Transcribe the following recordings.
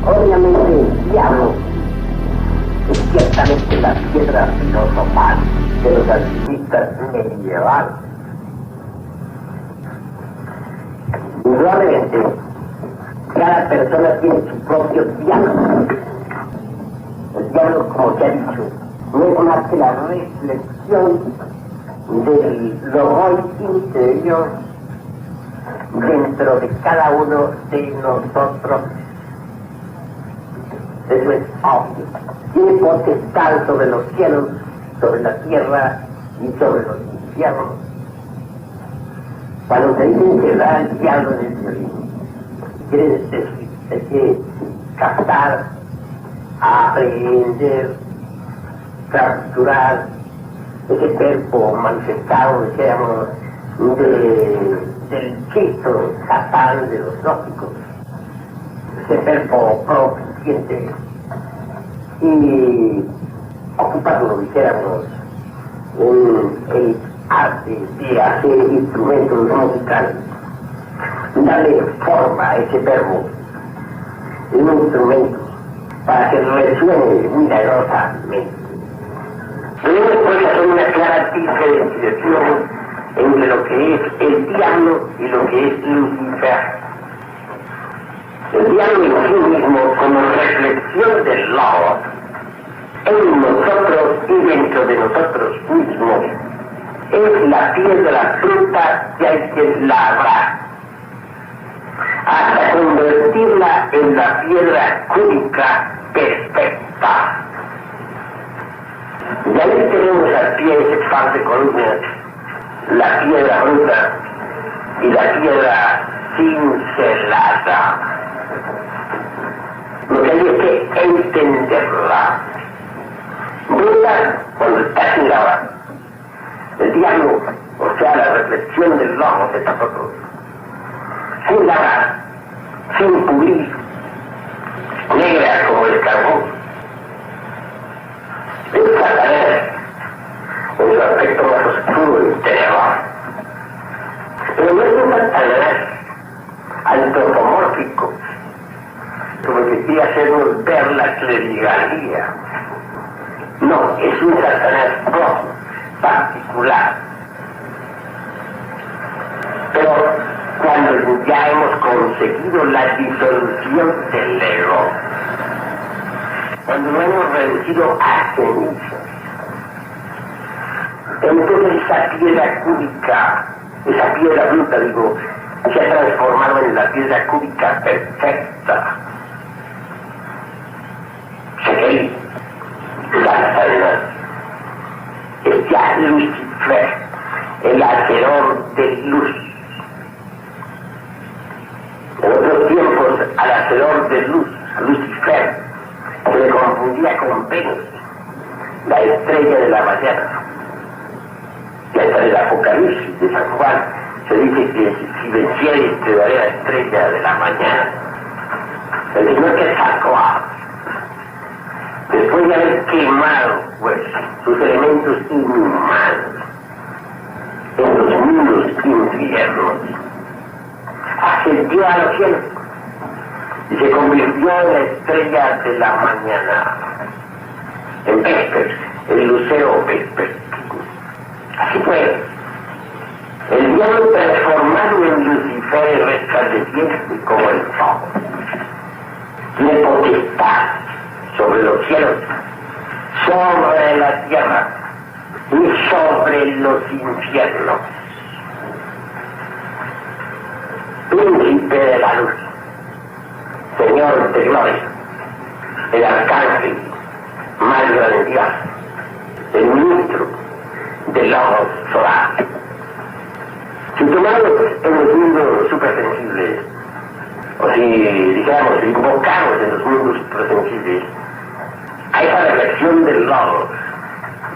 Obviamente el diablo es ciertamente la piedra filosofal de los alquimistas medievales. Indudablemente, cada persona tiene su propio diablo. El diablo, como se ha dicho, no es más que la reflexión del logois interior dentro de cada uno de nosotros. Eso es obvio. Tiene potestad sobre los cielos, sobre la tierra y sobre los infiernos. Cuando se dice que da el diablo en el violín, quiere decir que captar, aprehender, capturar ese cuerpo manifestado, decíamos, del Cristo, Satán de los gnósticos, ese cuerpo propiciente, y ocuparlo, dijéramos, en el arte de hacer instrumentos musicales, darle forma a ese verbo en un instrumento para que resuene milagrosamente. Luego puede hacer una clara diferenciación entre lo que es el diablo y lo que es Lucifer. El diablo en sí mismo, como reflexión del Logos, en nosotros y dentro de nosotros mismos, es la piedra bruta que hay que labrar hasta convertirla en la piedra cúbica perfecta. Y ahí tenemos al pie ese par de columnas, la piedra bruta y la piedra cincelada. Lo que hay es que entenderla. Bruta cuando está sin lavar. El diablo, o sea, la reflexión del logos de nosotros, sin lavar, sin pulir, negra como el carbón. Es Satanás, en su aspecto más oscuro y tenebroso. Pero no es un Satanás antropomórfico, como que quiere hacernos ver la clerigalía. No, es un Satanás propio, particular. Pero cuando ya hemos conseguido la disolución del ego, cuando lo hemos reducido a cenizas, entonces esa piedra cúbica, esa piedra bruta, digo, se ha transformado en la piedra cúbica perfecta. Shekeli, Satanás, es ya Lucifer, el hacedor de luz. En otros tiempos, al hacedor de luz, a Lucifer, se le confundía con Venus, la estrella de la mañana. Y hasta el Apocalipsis de San Juan se dice que si vencieres te daré la estrella de la mañana. El Señor que sacó después de haber quemado pues sus elementos inhumanos en los mundos infiernos, ascendió a los cielos y se convirtió en la estrella de la mañana, en Vesper, el lucero vespertino. Así fue. El diablo transformado en Lucifer resplandeciente como el sol, tiene potestad sobre los cielos, sobre la tierra y sobre los infiernos. Príncipe de la luz, Señor de gloria, el arcángel más grandioso, el ministro del Logos solar. Si tomamos en los mundos supersensibles, o si dijéramos, invocamos en los mundos supersensibles a esa reflexión del Logos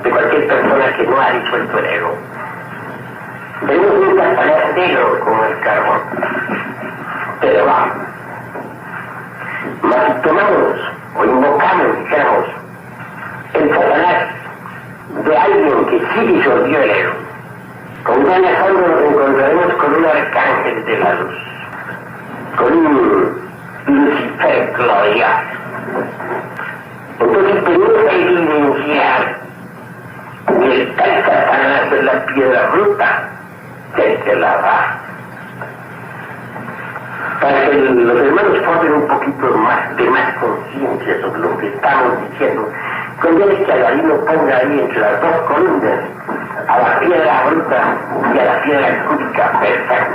de cualquier persona que no ha disuelto el ego, venimos un Satanás negro como el carbón, pero vamos. Mas si tomamos o invocamos, dijéramos, el Satanás de alguien que sí disolvió el ego, con gran asombro nos encontraremos con un arcángel de la luz, con un Lucifer glorioso. Entonces tenemos que evidenciar que el tal Satanás es la piedra bruta desde la base. Para que los hermanos formen un poquito más de más conciencia sobre lo que estamos diciendo, conviene que Alvarino ponga ahí entre las dos columnas a la piedra bruta y a la piedra cúbica perfecta.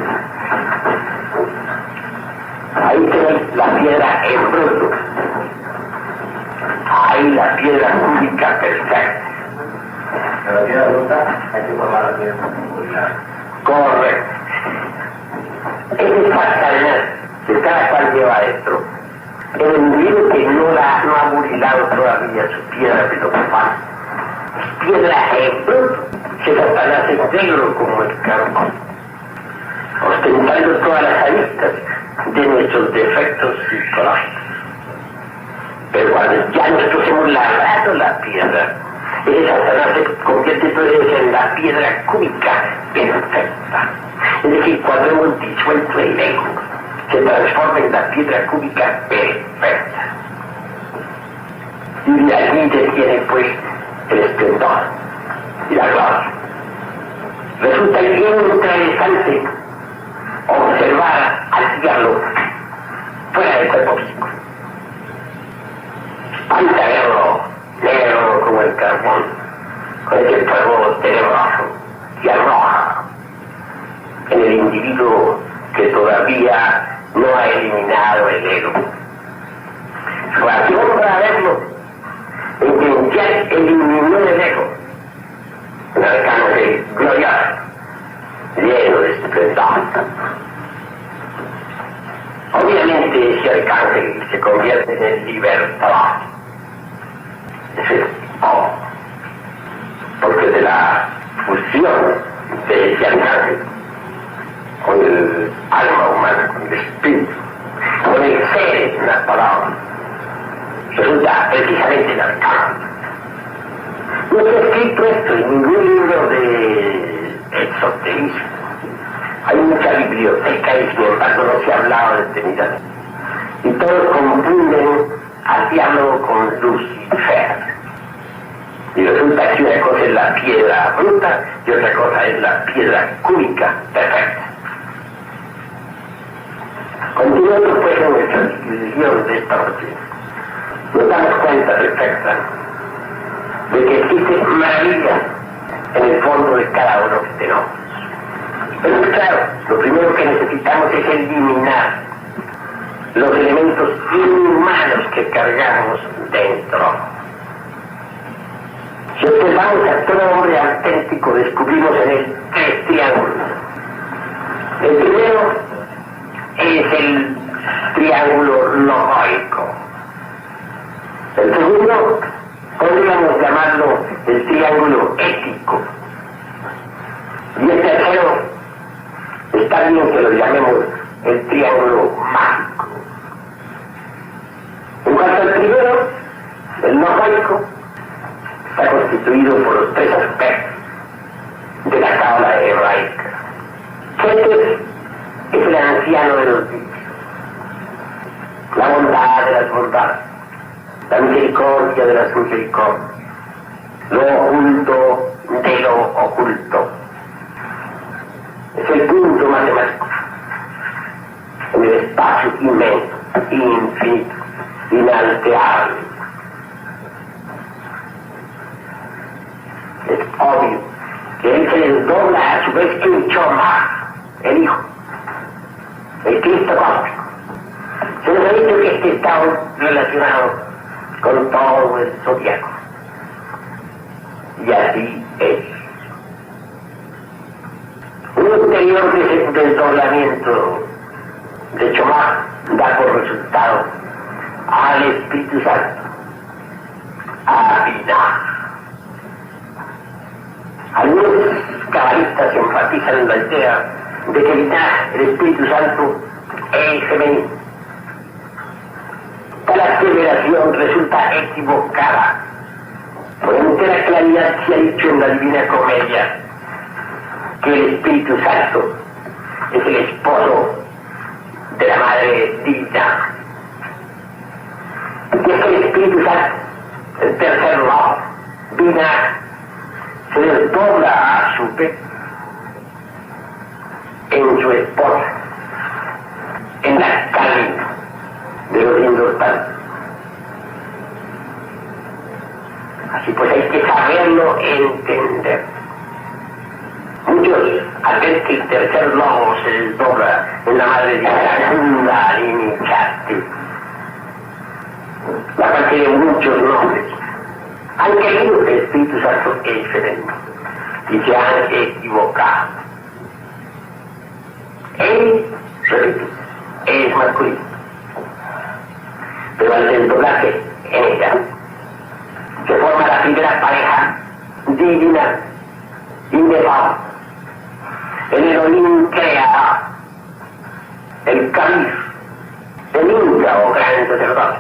Ahí tenéis la piedra en bruto, ahí la piedra cúbica perfecta. En la piedra bruta hay que formar la piedra cúbica. Correcto. Ese es Satanás, que cada cual lleva adentro. El individuo que no ha murilado todavía su piedra filosofal, piedra en bruto, que Satanás es negro como el carbón, ostentando todas las aristas de nuestros defectos psicológicos. Pero cuando ya nosotros hemos labrado la piedra, ese Satanás se convierte entonces en la piedra cúbica perfecta. Es decir, cuando hemos disuelto el ego, se transforma en la piedra cúbica perfecta. Y de allí se tiene pues el esplendor y la gloria. Resulta bien interesante observar al diablo fuera del cuerpo físico. Espanta verlo negro como el carbón, con ese fuego tenebroso y arroja en el individuo que todavía no ha eliminado el ego. Su acción para verlo en que ya eliminó el ego, un arcángel glorioso, lleno de esplendor. Obviamente ese arcángel se convierte en el libertador. Ese porque de la fusión de ese arcángel con el alma humana, con el espíritu, con el ser en las palabras, resulta precisamente el arcángel. No está escrito esto en ningún libro de esoterismo. Hay mucha biblioteca y sin embargo no se ha hablado detenidamente. Y todos confunden al diablo con Lucifer. Y resulta que una cosa es la piedra bruta y otra cosa es la piedra cúbica perfecta. Continuando pues en nuestra discusión de esta noche, nos damos cuenta perfecta de que existe maravilla en el fondo de cada uno de nosotros. Pero claro, lo primero que necesitamos es eliminar los elementos inhumanos que cargamos dentro. Si observamos a todo hombre auténtico, descubrimos en él tres triángulos. El primero es el triángulo lógico. El segundo, podríamos llamarlo el triángulo ético. Y el tercero, está bien que lo llamemos el triángulo mágico. En cuanto al primero, el lógico, está constituido por los tres aspectos de la cábala hebraica. Keter es el anciano de los dichos, la bondad de las bondades, la misericordia de las misericordias, lo oculto de lo oculto. Es el punto matemático en el espacio inmenso, infinito, inalterable. Es obvio que él se desdobla a su vez en Choma, el Hijo, el Cristo cósmico. Se nos ha dicho que este está relacionado con todo el zodiaco. Y así es. Un ulterior desdoblamiento de Chomá da por resultado al Espíritu Santo, a Binah. Algunos cabalistas enfatizan en la idea de que Binah, el Espíritu Santo, es femenino. Tal aseveración resulta equivocada. Por entera claridad se ha dicho en la Divina Comedia que el Espíritu Santo es el esposo de la Madre Divina, Y es que el Espíritu Santo, el tercer lado, vida, se desdobla a su vez en su esposa, en la carne de los indostados. Así pues hay que saberlo entender. Muchos, al ver que el tercer logo se desdobla en la madre de la iniciaste, la cual tiene muchos nombres, han creído que el Espíritu Santo es femenino y se han equivocado. Él, repito, es masculino, pero al desdoblarse en ella se forma la primera pareja divina, inefable. El Elohim crea el Calif, el Inca o gran sacerdote,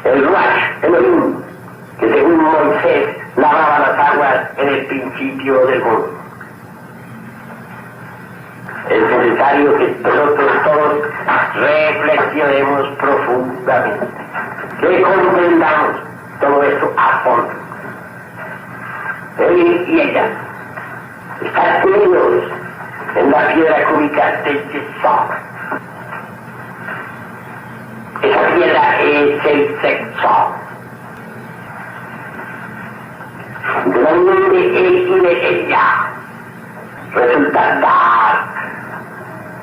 el Ruach, Elohim, que según Moisés lavaba las aguas en el principio del mundo. Es necesario que nosotros todos reflexionemos profundamente, que comprendamos todo esto a fondo. Él y ella están unidos en la piedra cúbica de Yesod. Esa piedra es el sexo. De la unión de él y de ella resulta dar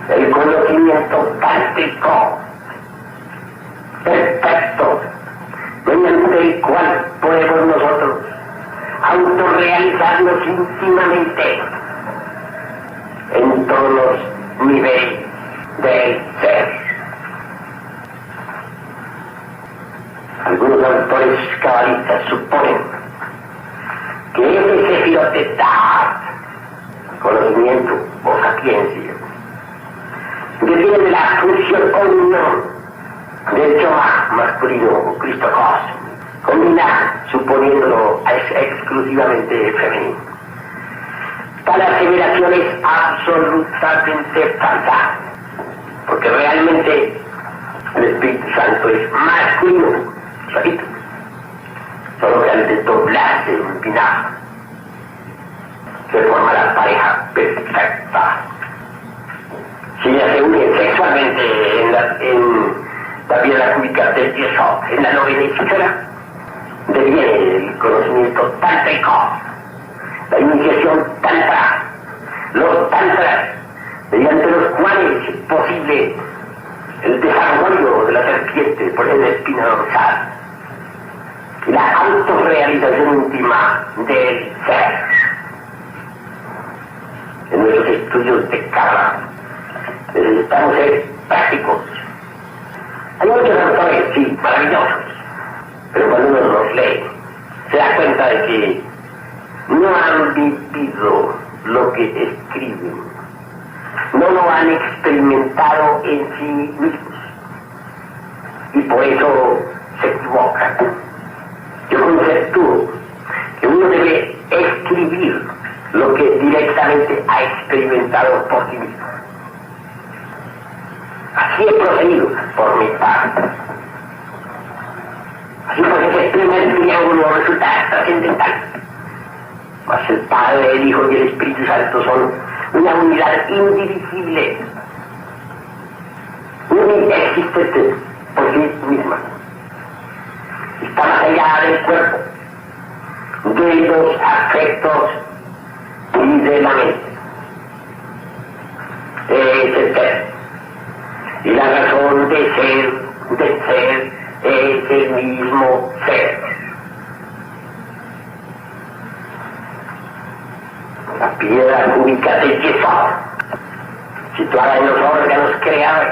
el conocimiento práctico, perfecto, mediante el cual podemos nosotros autorrealizarnos íntimamente en todos los niveles del ser. Algunos autores cabalistas suponen que ese sefirot de dar, conocimiento o sapiencia, depende de la función o no del Choma masculino o Cristo cósmico, combinada, suponiéndolo exclusivamente femenino. Tal aseveración es absolutamente falsa, porque realmente el Espíritu Santo es masculino, solito, solo que al desdoblarse en final se forma la pareja perfecta. Si ella se une sexualmente en la piedra cúbica del Yesod, en la novena esfera, deviene el conocimiento tántrico, la iniciación tantra, los tantras, mediante los cuales es posible el desarrollo de la serpiente por la espina dorsal y la autorrealización íntima del ser. En nuestros estudios de Kabbalah necesitamos ser prácticos. Hay muchos autores, sí, maravillosos, pero cuando uno los lee se da cuenta de que no han vivido lo que escriben, no lo han experimentado en sí mismos y por eso se equivocan. Yo conceptúo que uno debe escribir lo que directamente ha experimentado por sí mismo. Así he procedido por mi parte. Así porque ese primer triángulo resulta trascendental. Mas el Padre, el Hijo y el Espíritu Santo son una unidad indivisible, existente por sí misma. Está más allá del cuerpo, de los afectos y de la mente. Es el ser. Y la razón de ser, es el mismo ser. La piedra cúbica de Yesod, situada en los órganos creados,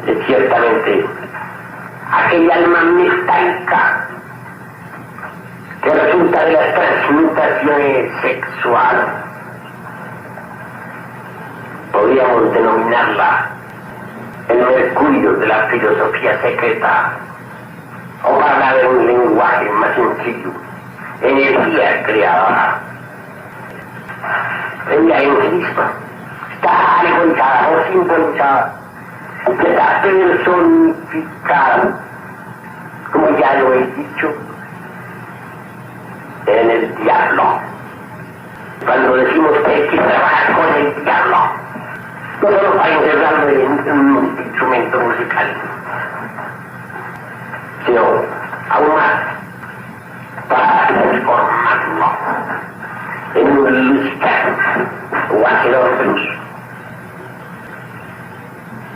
es ciertamente aquella alma metálica que resulta de las transmutaciones sexuales. Podríamos denominarla el mercurio de la filosofía secreta, o para hablar de un lenguaje más sencillo, energía creadora. Ella en sí misma está alegorizada o simbolizada que está personificado, como ya lo he dicho, en el diablo. Cuando decimos que hay que trabajar con el diablo, no solo para integrarlo en un instrumento musical, sino aún más para transformarlo en un lucifer o hacedor de luz.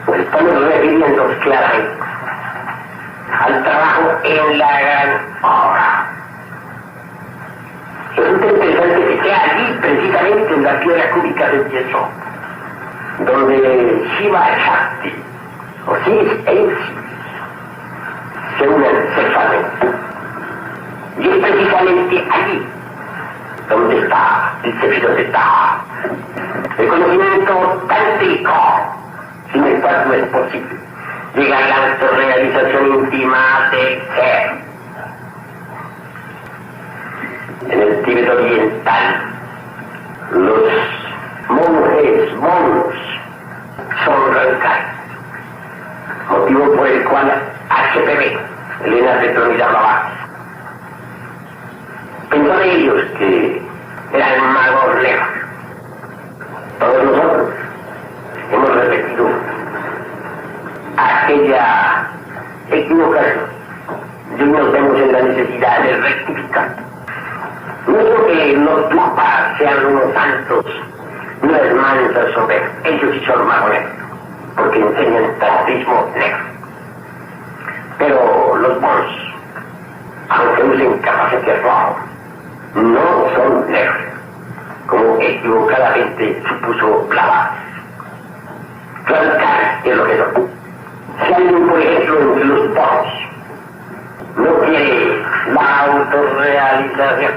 Pues estamos refiriendo claramente al trabajo en la gran obra. Resulta interesante que sea allí, precisamente en la piedra cúbica del yeso, donde Shiva Shakti, o Sis e Isis, se unen sexualmente. Y es precisamente allí donde está el Sefirot de Ta, el conocimiento tántrico, sin el cual no es posible llegar a la autorrealización íntima del ser. En el Tíbet oriental, los monjes, monos, son radicales, motivo por el cual HPV, Elena Petronila Blavatsky, pensó de ellos que eran magos negros. Todos nosotros hemos repetido aquella equivocación y nos vemos en la necesidad de rectificar. No es porque los papas sean unos santos, no es mansas sobre ellos sí son magos negros, porque enseñan tantrismo negro. Pero los monos, aunque usen capaces rojo, no son negros, como equivocadamente supuso Blavatsky. Radical es lo que son. Si alguien, por ejemplo, entre los monos no quiere la autorrealización,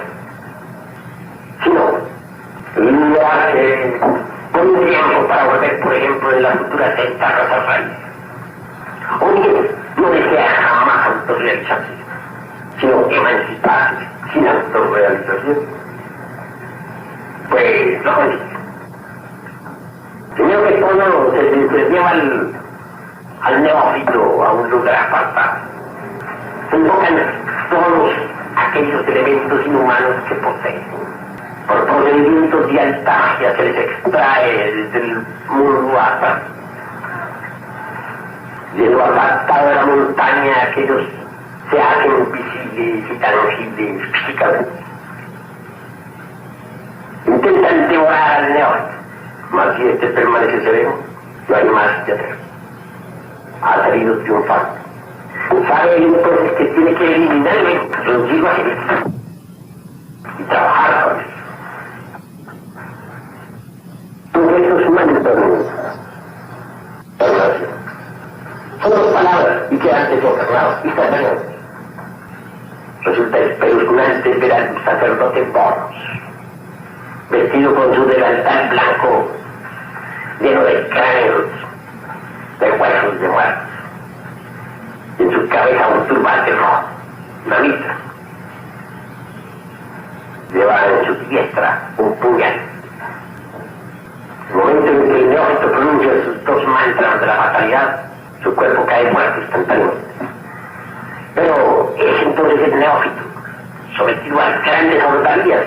sino lo hace con un tiempo para volver, por ejemplo, en la futura secta Rosa Raíz, o bien no desea jamás autorrealizarse, sino emanciparse sin autorrealización, pues lo consigue. Primero que todo se lleva al neófito a un lugar apartado. Se invocan todos aquellos elementos inhumanos que poseen. Por procedimientos de alta magia se les extrae desde el mundo hasta de lo apartado de la montaña que ellos se hacen visibles y tangibles físicamente. Intentan devorar al neófito, mas si este permanece sereno, no hay más que hacer. Ha salido triunfante. Sabe entonces que tiene que eliminarle los hijos y trabajar con él. Todos esos mantos son dos palabras y quedan desencarnados instantáneamente. Resulta espeluznante ver al sacerdote Boros, vestido con su delantal blanco, lleno de cráneos, de huesos de muertos, y en su cabeza un turbante rojo, una mitra. Lleva en su diestra un puñal. En el momento en que el neófito pronuncia sus dos mantras de la fatalidad, su cuerpo cae muerto instantáneamente. Pero es entonces el neófito, sometido a grandes hordarías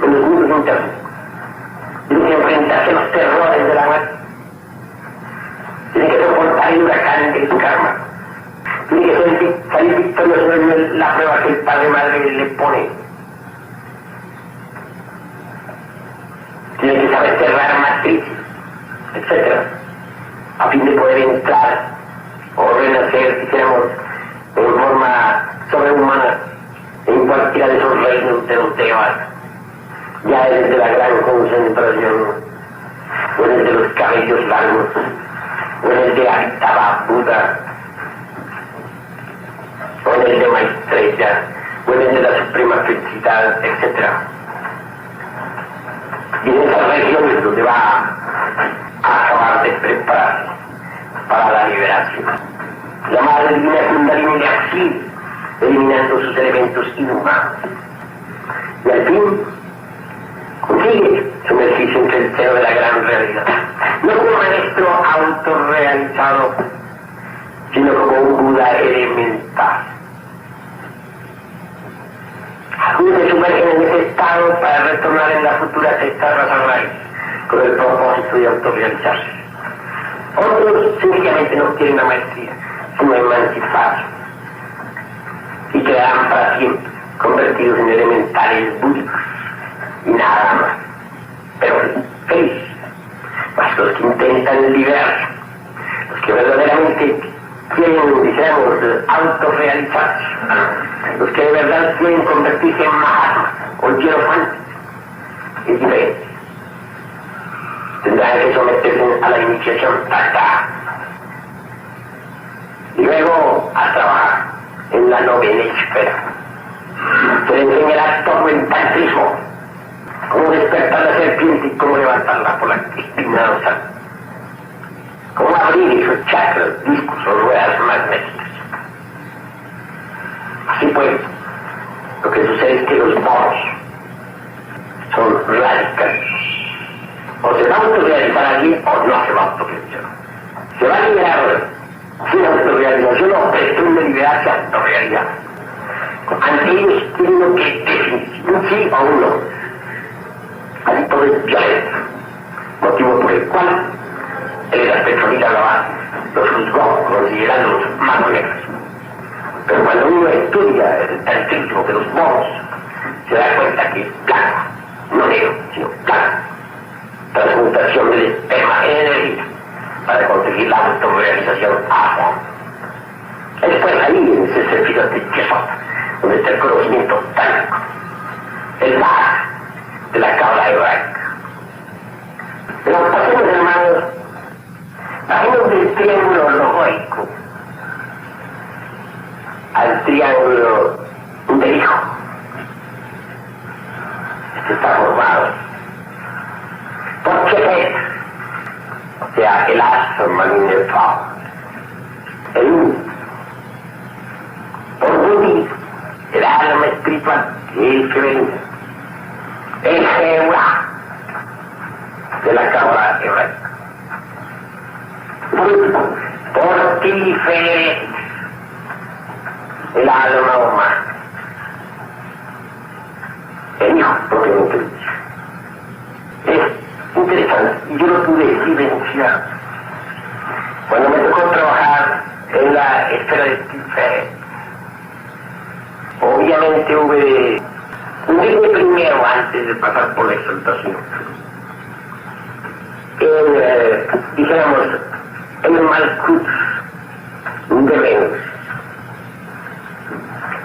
en los mundos internos, tiene que enfrentarse a los terrores de la muerte, tiene que soportar el huracán de su karma, tiene que salir victorioso en la prueba que el padre madre le pone, tiene que saber cerrar matrices, etc., a fin de poder entrar o renacer, dijéramos, en forma sobrehumana en cualquiera de esos reinos de los devas, ya desde la gran concentración, o en el de los cabellos largos, o en el de Amitabha Buda, o en el de Maitreya, o en el de la suprema felicidad, etc. Y en esas regiones donde va a acabar de preparar para la liberación. La madre divina Kundalini le auxilia, eliminando sus elementos inhumanos. Y al fin consigue sumergirse entre el seno de la gran realidad. no como maestro autorrealizado, sino como un Buda elemental. Algunos se sumergen en ese estado para retornar en la futura sexta raza raíz, con el propósito de autorrealizarse. Otros sencillamente no quieren la maestría, sino emanciparse, y quedarán para siempre convertidos en elementales búdicos, y nada más. Pero felices, mas los que intentan liberarse, los que verdaderamente quieren, dijéramos, autorrealizarse, los que de verdad quieren convertirse en Mahatma o Hierofantes, es diferente. Tendrán que someterse a la iniciación tacta y luego a trabajar en la novena esfera. Se le enseñará todo el tantrismo, cómo despertar la serpiente y cómo levantarla por la espina dorsal, cómo abrir esos chakras, discos o ruedas magnéticas. Así pues, lo que sucede es que los monos son radicales. O se va a autorrealizar alguien o no se va a autorrealizar. Se va a liberar sin autorrealización o pretende liberarse a autorrealizar. Ante ellos tiene lo que definir, un sí o un no. Así todo es violencia, motivo por el cual el aspecto de la los juzgó considerándolos más negros. Pero cuando uno estudia el tantrismo de los monos, se da cuenta que es blanco, no negro, sino blanco. Transmutación del esperma en energía para conseguir la autorrealización a fondo. Es pues ahí en ese servicio de Chesota, donde está el conocimiento tánico, el mar de la cabra hebraica. Pero pasemos, hermanos, bajemos del triángulo logóico al triángulo del hijo. Este está formado por Chepet, o sea, el asma minerval, el uno. Por Budi, el alma espiritual, el femenino. El Jehová de la cabra hebraica. Por Tiferet, el alma humana. El hijo propiamente dicho. Es interesante, y yo lo pude vivenciar cuando me tocó trabajar en la esfera de Tiferet. Obviamente hubo primero antes de pasar por la exaltación. Dijéramos, en el Malkut de Venus,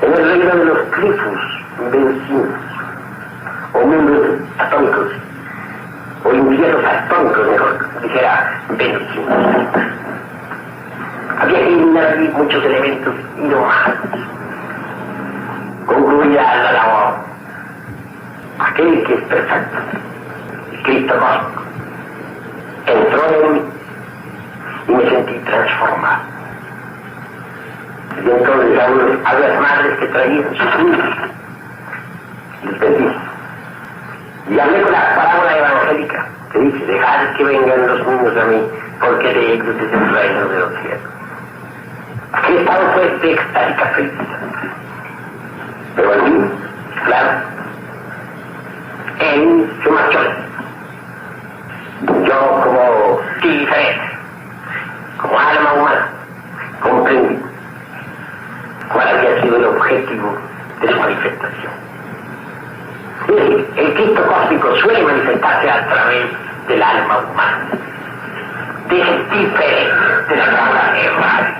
en el reino de los Clifos vencidos, o mundos atómicos, o infiernos atómicos, mejor dijera, vencidos. Había que eliminar allí muchos elementos inhumanos. Concluía la labor. Aquel que es perfecto, el Cristo cósmico, entró en mí y me sentí transformado. Y entonces a las madres que traían sus niños, les pedí. Y hablé con la parábola evangélica que dice: dejad que vengan los niños a mí, porque de ellos es el reino de los cielos. Aquí estaba pues de extática felicidad. Pero el niño, claro, él se marchó. Yo, como diferente, como alma humana, comprendí cuál había sido el objetivo de su manifestación. Es decir, el Cristo cósmico suele manifestarse a través del alma humana, de ese diferente de la cabra hebraica.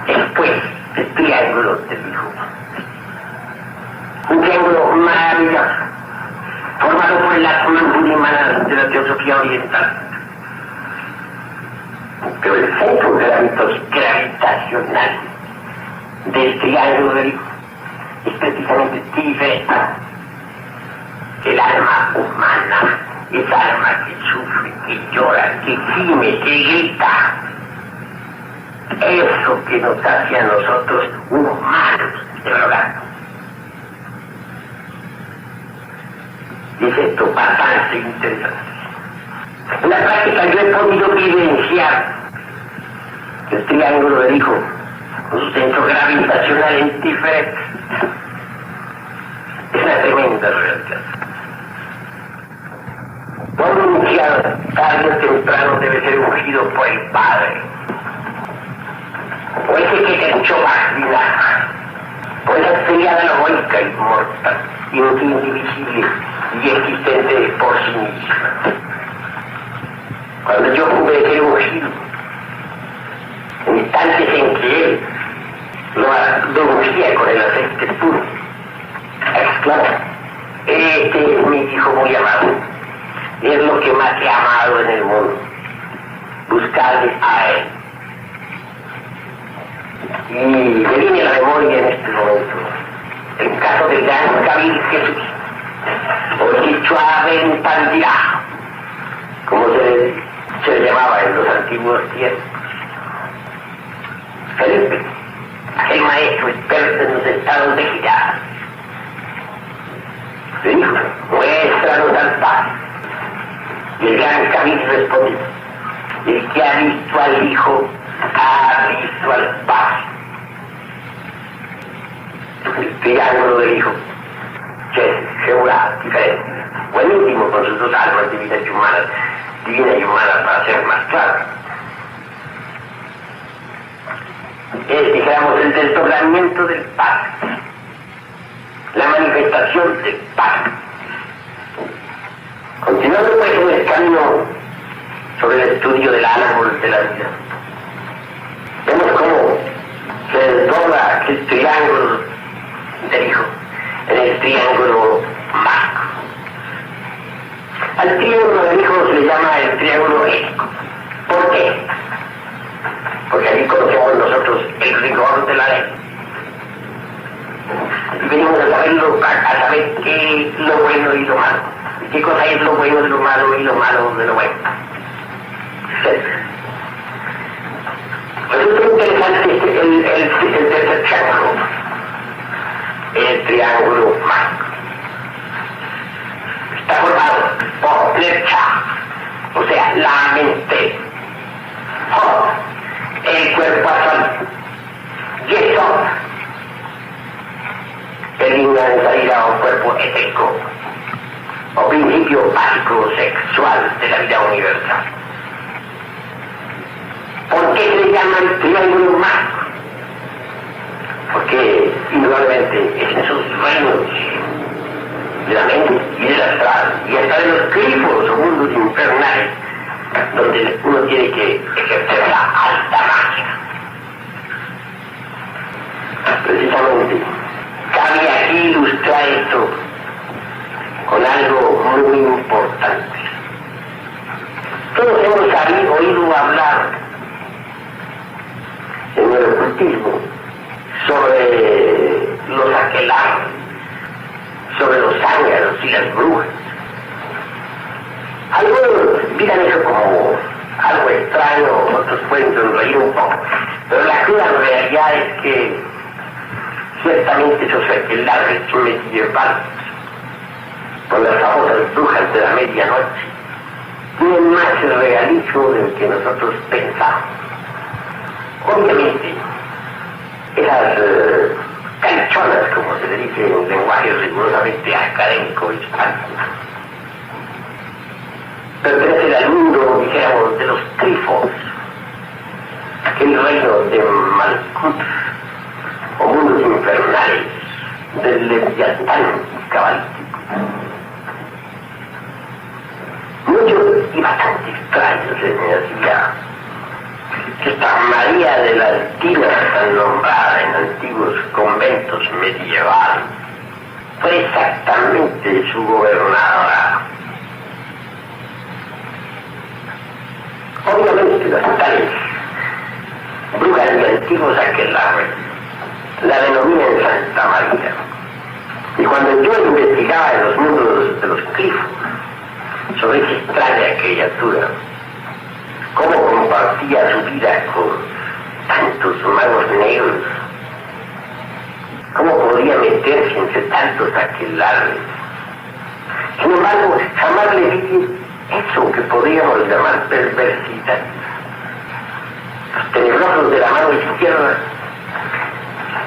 Después, el triángulo del Hijo. Un triángulo maravilloso, formado por el atman budimana de la teosofía oriental. Pero el centro gravitacional del triángulo del Hijo es precisamente diferente. El alma humana, esa alma que sufre, que llora, que gime, que grita. Eso que nos hace a nosotros humanos, de verdad. Y es esto bastante interesante. En la práctica yo he podido vivenciar el triángulo del Hijo con su centro gravitacional indiferente. Es una tremenda realidad. Todo iniciado tarde o temprano debe ser ungido por el Padre. O ese que te echó vacilar, por esa estrella heroica, inmortal, indivisible y existente por sí misma. Cuando yo pude ser ungido, en instantes en que él lo ungía con el aceite puro, exclamó: este es mi hijo muy amado, y es lo que más he amado en el mundo. Buscadle a él. Y me viene a la memoria en este momento el caso del gran Gabriel Jesús, o Chichua Ben Pandirá, como se le llamaba en los antiguos tiempos. Felipe, aquel maestro experto en los estados de girada, le dijo: muéstranos al Padre. Y el gran Gabriel respondió: el que ha visto al Hijo ha visto al Padre. El triángulo del Hijo, Jehová, diferente, buenísimo con sus dos almas divinas y humanas para ser más claro. Es, dijéramos, el desdoblamiento del Padre, la manifestación del Padre. Continuando pues en el camino sobre el estudio del árbol de la vida, vemos cómo se desdobla aquel triángulo del Hijo en el triángulo mágico. Al triángulo del Hijo se le llama el triángulo ético. ¿Por qué? Porque allí conocemos nosotros el rigor de la ley. Y venimos a saber qué es lo bueno y lo malo. Y qué cosa es lo bueno de lo malo y lo malo de lo bueno. Resulta interesante el tercer triángulo, el triángulo mágico. Está formado por flecha, o sea, la mente, el cuerpo astral, yeso, el línea de salida o cuerpo etérico, o principio básico sexual de la vida universal. ¿Por qué se le llama el triángulo mágico? Porque indudablemente es en sus reinos de la mente y del astral y hasta de los grifos o mundos infernales donde uno tiene que ejercer la alta magia. Precisamente cabe aquí ilustrar esto con algo muy importante. Todos hemos oído hablar en el ocultismo sobre los aquelarres, sobre los zángaros y las brujas. Algunos miran eso como algo extraño, otros pueden sonreír un poco, pero la cruda realidad es que ciertamente esos aquelarres medievales, con las famosas brujas de la medianoche, tienen más realismo del que nosotros pensamos. Obviamente, esas canchonas, como se le dice en un lenguaje rigurosamente académico hispano, pertenecen al mundo, dijéramos, de los trifos, aquel reino de Malkut, o mundos infernales del Leviatán cabalístico. Muchos y bastante extraños se me hacía que esta María de la Altina, tan nombrada en antiguos conventos medievales, fue exactamente su gobernadora. Obviamente las tales brujas y antiguos aquelarres la denominan Santa María. Y cuando yo investigaba en los mundos de los clifos sobre esa extraña criatura, cómo compartía su vida con tantos magos negros, cómo podía meterse entre tantos aquelarres, sin embargo, jamás le vi eso que podríamos llamar perversidad. Los tenebrosos de la mano izquierda,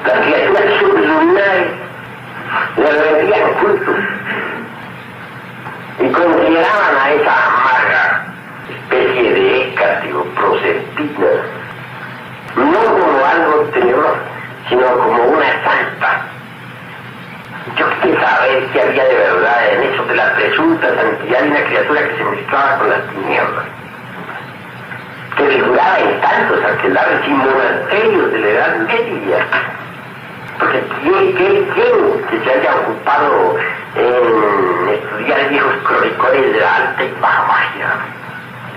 las criaturas sublunares, le rendían culto y consideraban a esa amarga especie de Hécate o Proserpina no como algo tenebroso, sino como una santa. Yo quise saber qué había de verdad en eso de la presunta santidad de una criatura que se mezclaba con las tinieblas, que figuraba en tantos aquelarres y monasterios de la Edad Media. Porque ¿quién que se haya ocupado en estudiar viejos cronicones de la alta y baja magia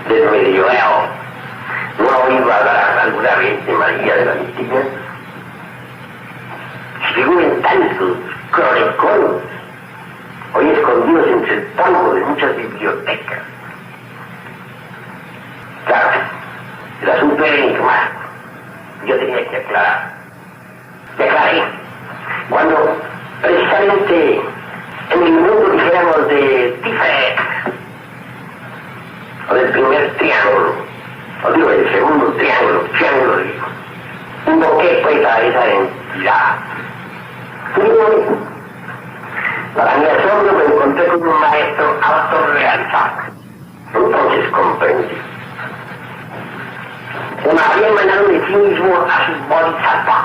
del medioevo no ha oído hablar alguna vez de María de la Misticia? Se figuran tantos cronicones hoy escondidos entre el polvo de muchas bibliotecas. Claro, el asunto era enigmático. Yo tenía que aclarar. Y aclaré. Cuando precisamente en el mundo, dijéramos, de Tiferet, o del primer triángulo, o digo, del segundo triángulo, digo, invoqué pues a esa entidad. Para mi asombro me encontré con un maestro autorrealizado. Entonces comprendí. Se me había emanado de sí mismo a su bodhisattva.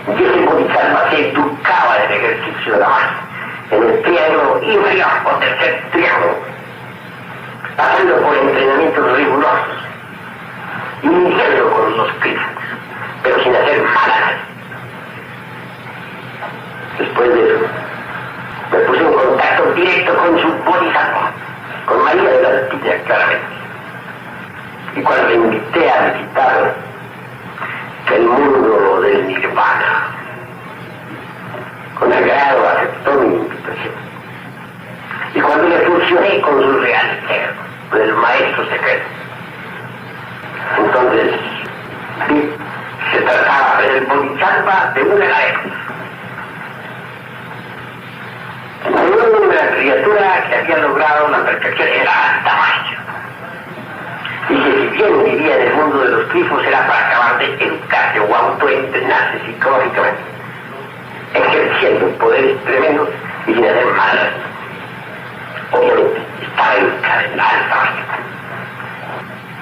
Y ese bodhisattva se educaba en el ejercicio de la magia, en el triángulo inferior o tercer triángulo, pasando por entrenamientos rigurosos, iniciando con los clientes, pero sin hacer mal a nadie. Después de eso, me puse en contacto directo con su bodhisattva, con María de la Misticia, claramente. Y cuando le invité a visitar el mundo del nirvana, con agrado aceptó mi invitación. Y cuando le fusioné con su real ser, con el maestro secreto, entonces sí, se trataba del bodhisattva de una galera. Una criatura que había logrado la perfección en la alta magia. Y que si bien vivía en el mundo de los grifos era para acabar de educarse o autoentrenarse psicológicamente, ejerciendo poderes tremendos y sin hacer mal. Obviamente estaba educada en la alta magia.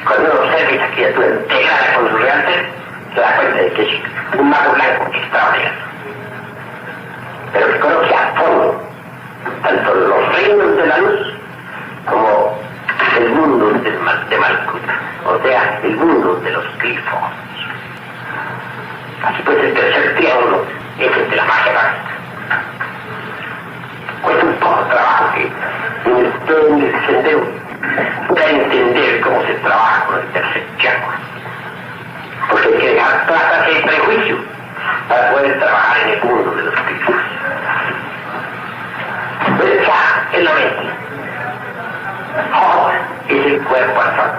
Cuando uno observa esa criatura integrada con su real ser, se da cuenta de que es un mago blanco extraordinario, pero que conoce a fondo tanto los reinos de la luz como el mundo de Malkuth, o sea, el mundo de los glifos. Así pues, el tercer triángulo es el de la magia básica. Cuesta un poco de trabajo que usted en el sendero pueda entender cómo se trabaja con el tercer triángulo, porque hay que dejar plazas de prejuicio para poder trabajar en el mundo de los glifos. Pues ya, en la mente. Hot es el cuerpo astral.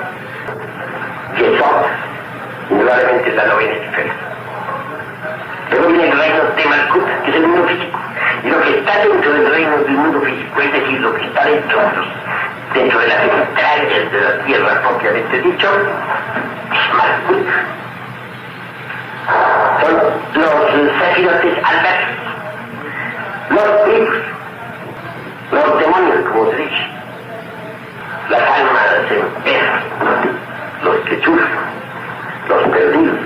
Y el Sot, indudablemente, es la novena esfera. Luego viene el reino de Malkuth, que es el mundo físico. Y lo que está dentro del reino del mundo físico, es decir, lo que está dentro de las entrañas de la tierra propiamente dicho, es Malkuth. Son los sacerdotes albertos, los vivos, los demonios, como se dice, las almas enfermas, los que sufren, los perdidos,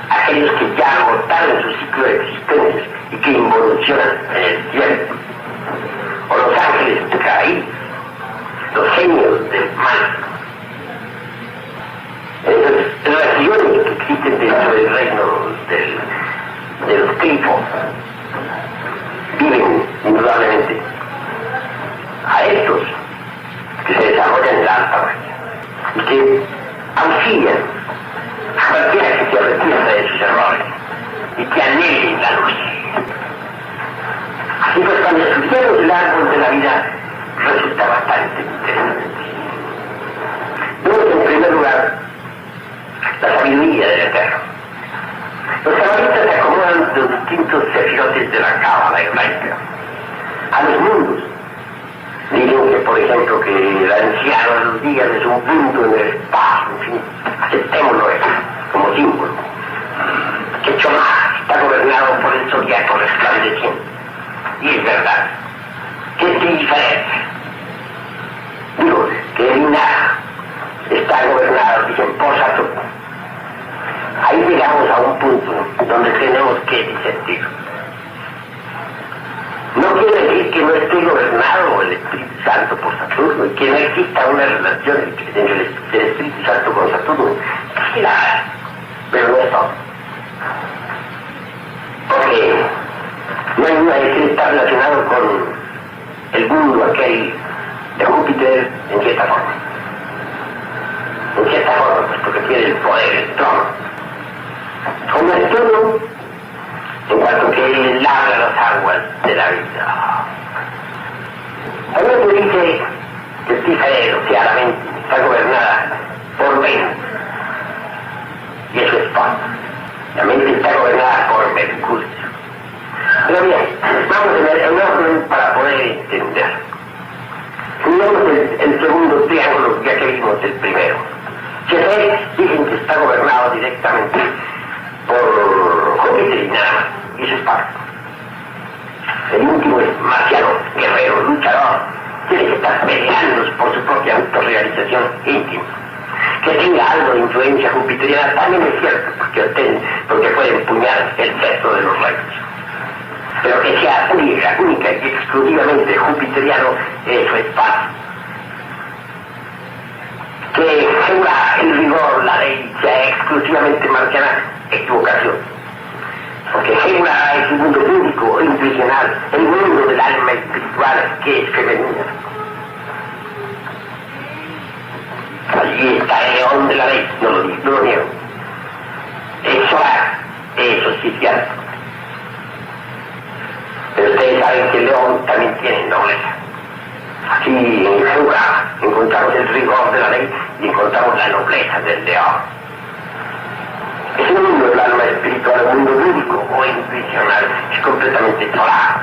aquellos que ya agotaron su ciclo de existencia y que involucionan en el cielo, o los ángeles caídos, los genios del mal. Esas regiones que existen dentro del reino de los glifos viven indudablemente a estos que se desarrollan en la alta magia y que auxilian a cualquiera que se arrepienta de sus errores y que anhele la luz. Así pues, cuando estudiamos el árbol de la vida, resulta bastante interesante. Vemos en primer lugar la sabiduría del Eterno. Los cabalistas se acomodan los distintos sefirotes de la cábala hebraica a los mundos Dicen que, por ejemplo, que el anciano de los días es un punto en el espacio, en fin, aceptémoslo eso como símbolo. Que Chomá está gobernado por el zodiaco resplandeciente. Y es verdad. ¿Qué diferencia? Digo, que el Iná está gobernado, dicen, por Saturno. Ahí llegamos a un punto donde tenemos que disentir. No quiere decir que no esté gobernado el Espíritu Santo por Saturno y que no exista una relación entre el Espíritu Santo con Saturno. Claro, pero no es todo. Porque no hay duda de que está relacionado con el mundo aquel de Júpiter en cierta forma. En cierta forma, pues porque tiene el poder, el trono. Con Neptuno, en cuanto que él labra las aguas de la vida. También se dice que Tífero, o sea, la mente, está gobernada por Venus. Y eso es todo. La mente está gobernada por Mercurio. Pero bien, vamos a ver el orden para poder entender. Miremos el segundo triángulo, ya que vimos el primero. Jefes dicen que está gobernado directamente por Júpiter y nada más, y eso es parte. El último es marciano, guerrero, luchador, tiene que estar peleando por su propia autorrealización íntima. Que tenga algo de influencia jupiteriana también es cierto, porque puede empuñar el cetro de los reyes. Pero que sea única y exclusivamente jupiteriano, eso es paz. Que sea el rigor, la ley, sea exclusivamente marciana, equivocación. Porque Gébula es un mundo público e intuicional, el mundo del alma espiritual que es femenina. Allí está el león de la ley, no lo niego. Eso sí es cierto. Pero ustedes saben que el león también tiene nobleza. Aquí en Gébula encontramos el rigor de la ley y encontramos la nobleza del león. Es un mundo del alma espiritual, un mundo lúdico o intuicional, es completamente solar.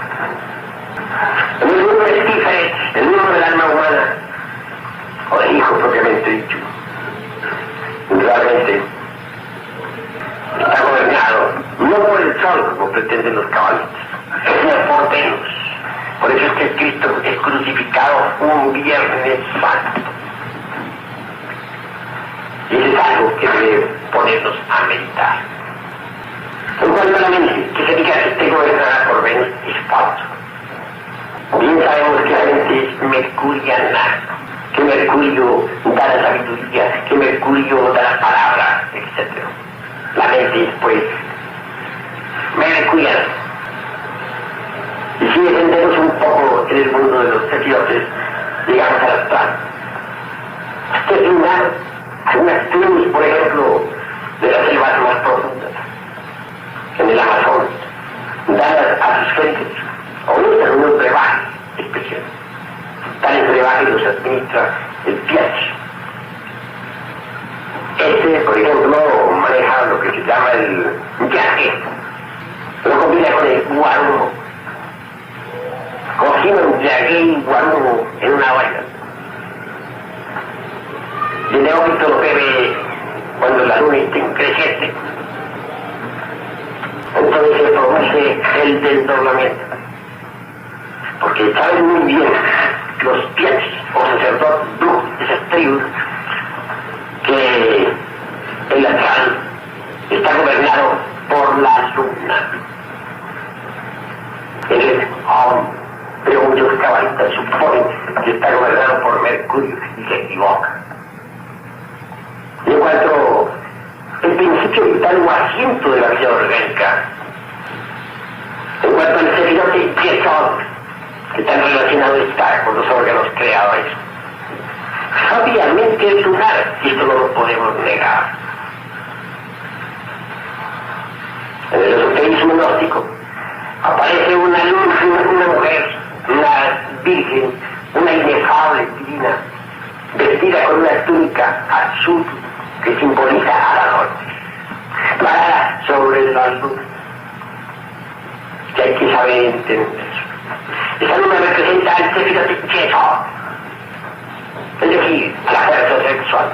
El mundo es diferente, el mundo del alma humana, o del hijo propiamente dicho, realmente está gobernado no por el sol como pretenden los cabalistas, sino por Venus. Por eso es que Cristo es crucificado un viernes santo. Y eso es algo que debe ponernos a meditar. En cuanto a la mente, que se diga que esté gobernada por Venus es falso. Bien sabemos que la mente es mercuriana, que Mercurio da la sabiduría, que Mercurio da la palabra, etc. La mente es, pues, mercuriana. Y si defendemos un poco en el mundo de los dioses, llegamos al astral. Este final, algunas tribus, por ejemplo, de las selvas más profundas, en el Amazonas, dan a sus gentes, o usan unos brebajes especiales. Tales brebajes los administra el Piachi. Por ejemplo, maneja lo que se llama el yaque. Lo combina con el guarumo. Cocina un yaque y guarumo en una olla. El neófito lo bebe cuando la luna está creciente. Entonces se produce el desdoblamiento. Porque saben muy bien los piachis o sacerdotes brujos de esas tribus que el astral está gobernado por la luna. Pero muchos cabalistas suponen que está gobernado por Mercurio y se equivocan. En cuanto al principio vital o asiento de la vida orgánica, en cuanto al servidor de Piezón, que tan relacionado está con los órganos creadores, obviamente es lunar, y esto no lo podemos negar. En el esoterismo gnóstico aparece una luz, una mujer, una virgen, una inefable divina, vestida con una túnica azul que simboliza a la noche, parada sobre la luz, que hay que saber entender. Esa luna representa al céfiro cheso, es decir, a la fuerza sexual.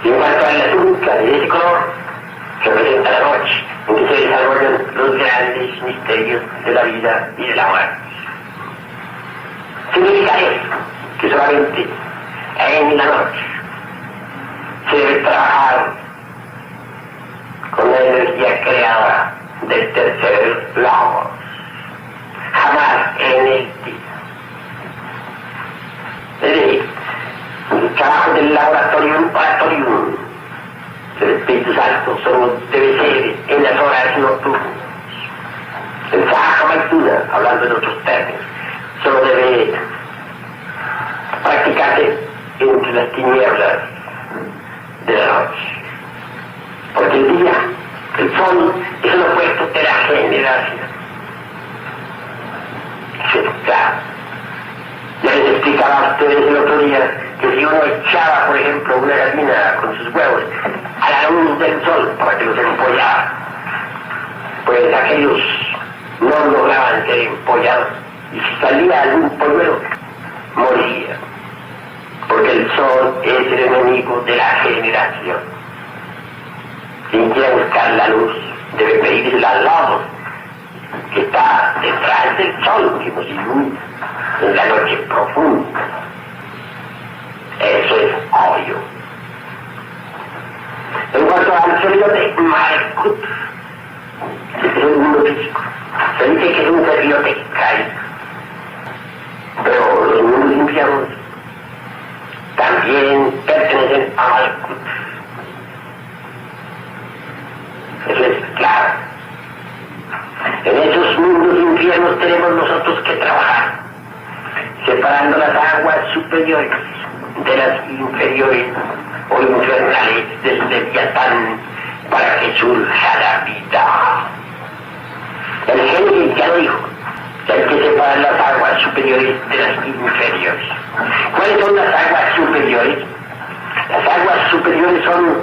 Y en cuanto a la túnica de ese color, representa la noche, en que se desarrollan los grandes misterios de la vida y de la muerte. Significa eso, que solamente en la noche se debe trabajar con la energía creada del tercer logos, jamás en el día. Es decir, el trabajo del laboratorium del Espíritu Santo solo debe ser en las horas nocturnas. El Sahaja Maituna, hablando en otros términos, solo debe practicarse entre las tinieblas de la noche. Porque el día, el sol, es el opuesto de la generación. Eso es claro. Ya les explicaba a ustedes el otro día que si uno echaba, por ejemplo, una gallina con sus huevos a la luz del sol para que los empollara, pues aquellos no lograban ser empollados, y si salía algún polluelo, moría, porque el sol es el enemigo de la generación. Quien quiera buscar la luz debe pedirle al lado que está detrás del sol, que nos ilumina en la noche profunda. Eso es obvio. En cuanto al sonido de Malkut, este es el mundo físico. Se dice que es un servidor caído, pero los mundos infiernos también pertenecen a Malkut. Eso es claro. En esos mundos infiernos tenemos nosotros que trabajar, separando las aguas superiores de las inferiores o infernales del Leviatán para que surja la vida. El genio ya lo dijo, que hay que separar las aguas superiores de las inferiores. ¿Cuáles son las aguas superiores? Las aguas superiores son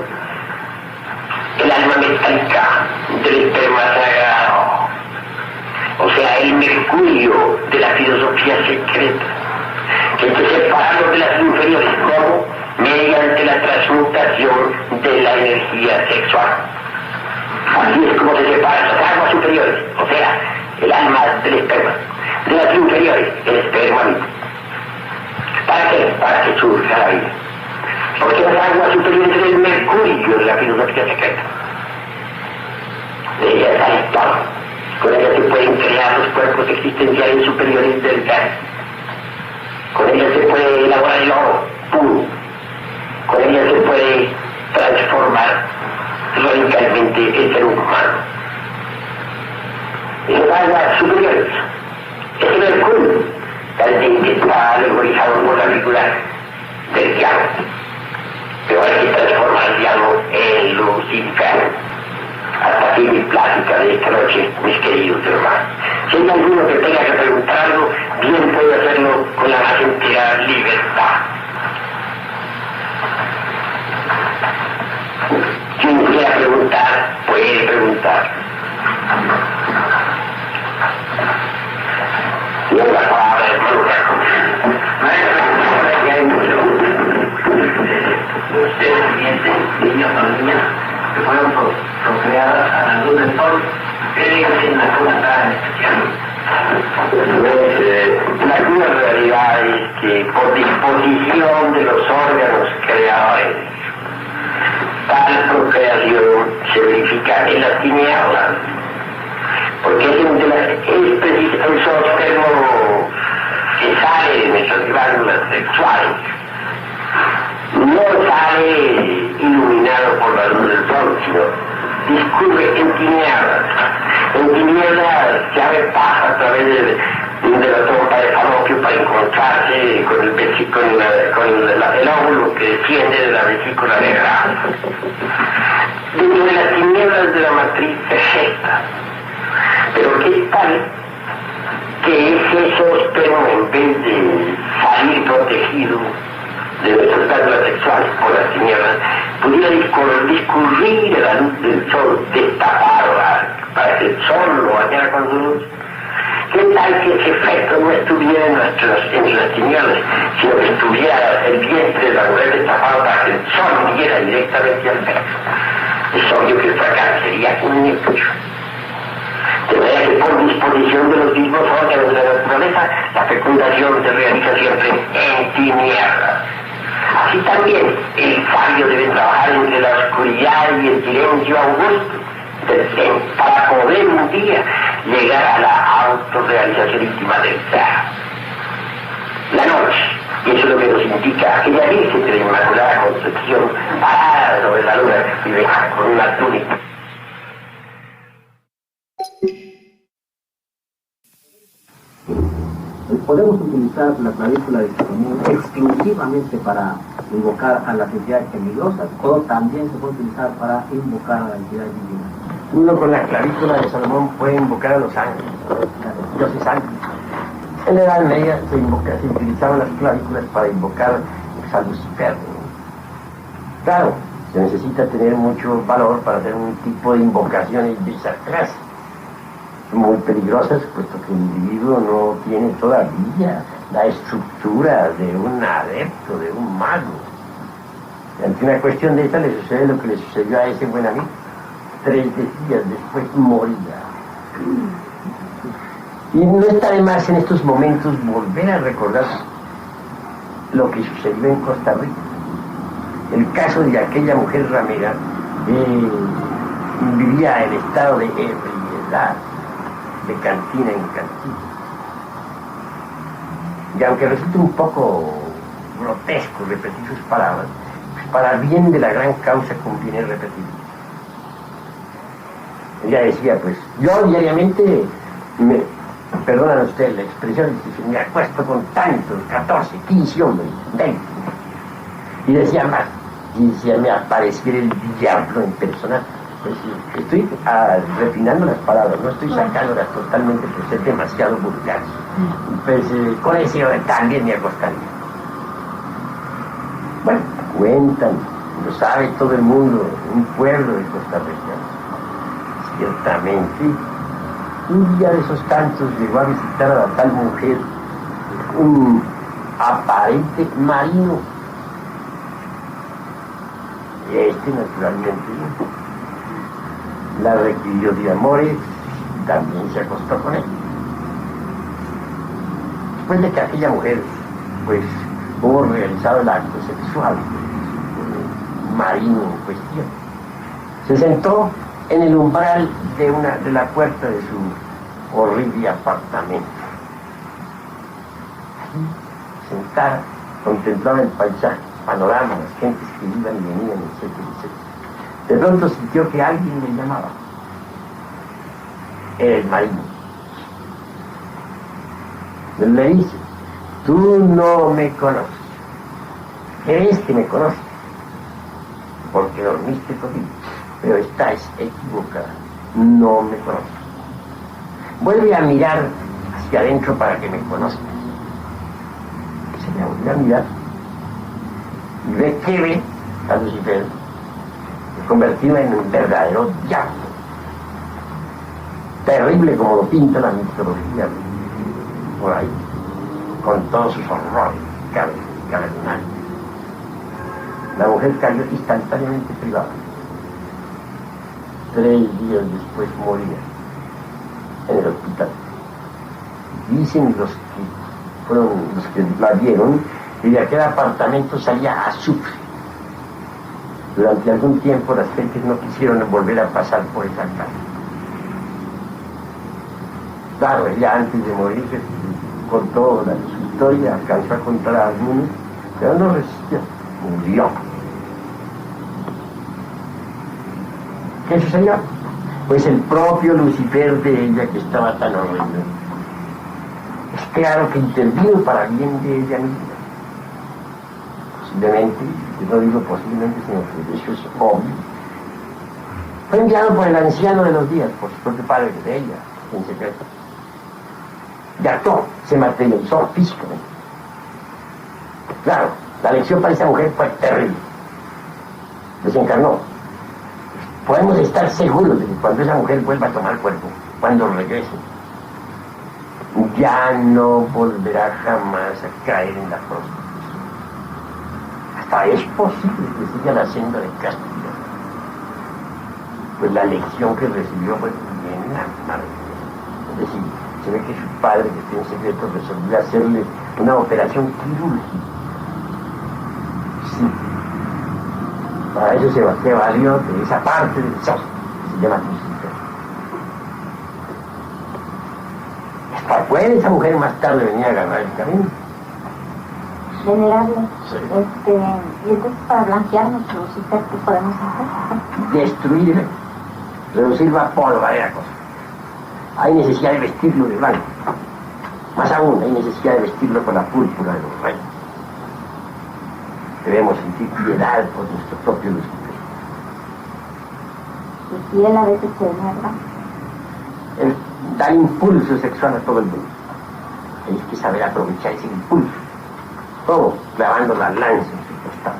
el alma metálica del esperma sagrado, o sea, el mercurio de la filosofía secreta, que hay que separarlo de las inferiores, como mediante la transmutación de la energía sexual. Así es como se separan las aguas superiores, o sea, el alma del esperma, de las inferiores, el esperma vivo. ¿Para qué? Para que surja la vida. Porque las aguas superiores es el mercurio de la filosofía secreta. De ella sale todo. Con ella se pueden crear los cuerpos existenciales superiores del gas. Con ella se puede elaborar el oro puro. Con ella se puede transformar radicalmente el ser humano. Esas aguas superiores es el mercurio, tal vez que está alegorizado por la figura del diablo. Pero hay que transformar el diablo en Lucifer. Hasta aquí mi plática de esta noche, mis queridos hermanos. Si hay alguno que tenga que preguntar algo, bien puede hacerlo con la más entera libertad. Quien quiera preguntar, puede preguntar. Y en la palabra, hermano Raco. Ustedes, clientes, niños o niñas, que fueron procreadas a la luz del sol, creen que tienen alguna cara especial. La cruda realidad es que por disposición de los órganos creadores, tal procreación se verifica en las tinieblas, porque es preciso el zoospermo que sale de nuestras glándulas sexuales. No sale iluminado por la luz del sol, sino discurre en tinieblas. En tinieblas se abre paso a través de la trompa de Falopio para encontrarse con el óvulo que desciende de la vesícula de grasa. Dentro de las tinieblas de la matriz se gesta. Pero ¿qué tal que ese zoospermo, en vez de salir protegido de nuestras glándulas sexuales por las tinieblas, pudiera discurrir a la luz del sol, destapado para que el sol lo bañara con su luz? ¿Qué tal que ese efecto no estuviera en las tinieblas, sino que estuviera el vientre de la mujer destapado para que el sol diera directamente al sexo. Es obvio que el fracaso sería un hecho. De manera que por disposición de los mismos órganos de la naturaleza, la fecundación se realiza siempre en tinieblas. Así también el sabio debe trabajar entre la oscuridad y el silencio augusto para poder un día llegar a la autorrealización íntima del ser. La noche, y eso es lo que nos indica aquella Virgen de la Inmaculada Concepción, parada sobre la luna y vestida con una túnica. Podemos utilizar la clavícula de Salomón exclusivamente para invocar a las entidades peligrosas, o también se puede utilizar para invocar a la entidad divina. Uno con la clavícula de Salomón puede invocar a los ángeles, dioses ángeles. En la Edad Media se utilizaban las clavículas para invocar a Lucifer. Claro, se necesita tener mucho valor para hacer un tipo de invocaciones de esa clase. Muy peligrosas, puesto que el individuo no tiene todavía la estructura de un adepto, de un mago. Y ante una cuestión de esta le sucede lo que le sucedió a ese buen amigo. 3 días después moría. Y no está de más en estos momentos volver a recordar lo que sucedió en Costa Rica. El caso de aquella mujer ramera vivía en estado de ebriedad, de cantina en cantina. Y aunque resulte un poco grotesco repetir sus palabras, pues para bien de la gran causa conviene repetirlo. Ella decía, pues, yo diariamente, perdonan ustedes la expresión, me acuesto con tantos, 14, 15 hombres, 20. Y decía más, y decía, me apareciera el diablo en persona. Pues estoy refinando las palabras, no estoy sacándolas totalmente por ser demasiado vulgares. Pues con ese también me acostaría. Bueno, cuentan, lo sabe todo el mundo, un pueblo de Costa Rica. Ciertamente, un día de esos tantos llegó a visitar a la tal mujer un aparente marino. Naturalmente, la requirió de amores y también se acostó con él. Después de que aquella mujer, pues, hubo realizado el acto sexual con el marino en cuestión, se sentó en el umbral de la puerta de su horrible apartamento. Allí, sentada, contemplaba el paisaje, panorama, las gentes que iban y venían, etcétera, etcétera. De pronto sintió que alguien le llamaba. Era el marino. Él le dice, tú no me conoces. ¿Crees que me conoces? Porque dormiste conmigo. Pero estás equivocada. No me conoces. Vuelve a mirar hacia adentro para que me conozcas. Se le vuelve a mirar. Y ve que ve a Lucifer, convertido en un verdadero diablo, terrible como lo pinta la mitología por ahí, con todos sus horrores cardenales. La mujer cayó instantáneamente privada. 3 días después moría en el hospital. Dicen los que la vieron, y de aquel apartamento salía azufre. Durante algún tiempo las gentes no quisieron volver a pasar por esa casa. Claro, ella antes de morir contó su historia, alcanzó a contar a algunos, pero no resistió, murió. ¿Qué sucedió? Pues el propio Lucifer de ella, que estaba tan horrible, es claro que intervino para bien de ella misma. Posiblemente, yo no digo posiblemente, sino que eso es obvio. Fue enviado por el anciano de los días, por su propio padre de ella, en secreto. Y actuó, se materializó físicamente. Claro, la lección para esa mujer fue terrible. Desencarnó. Podemos estar seguros de que cuando esa mujer vuelva a tomar cuerpo, cuando regrese, ya no volverá jamás a caer en la prostitución. Hasta es posible que sigan haciendo de castigo. Pues la lección que recibió fue bien maravillosa. Es decir, se ve que su padre, que tiene un secreto, resolvió hacerle una operación quirúrgica. Sí. Para eso se valió de esa parte del sol, que se llama Lucifer. Hasta puede esa mujer más tarde venir a agarrar el camino. Venerable, Sí. y entonces para blanquearnos, Lucifer, ¿qué podemos hacer? Destruir, reducirlo a polvo, a cosa. Hay necesidad de vestirlo de blanco. Más aún, hay necesidad de vestirlo con la púrpura de los reyes. Debemos sentir piedad por nuestro propio Lucifer. Y si él a veces se enerva, Él da impulso sexual a todo el mundo. Hay que saber aprovechar ese impulso. ¿Cómo? Clavando la lanza en su costado.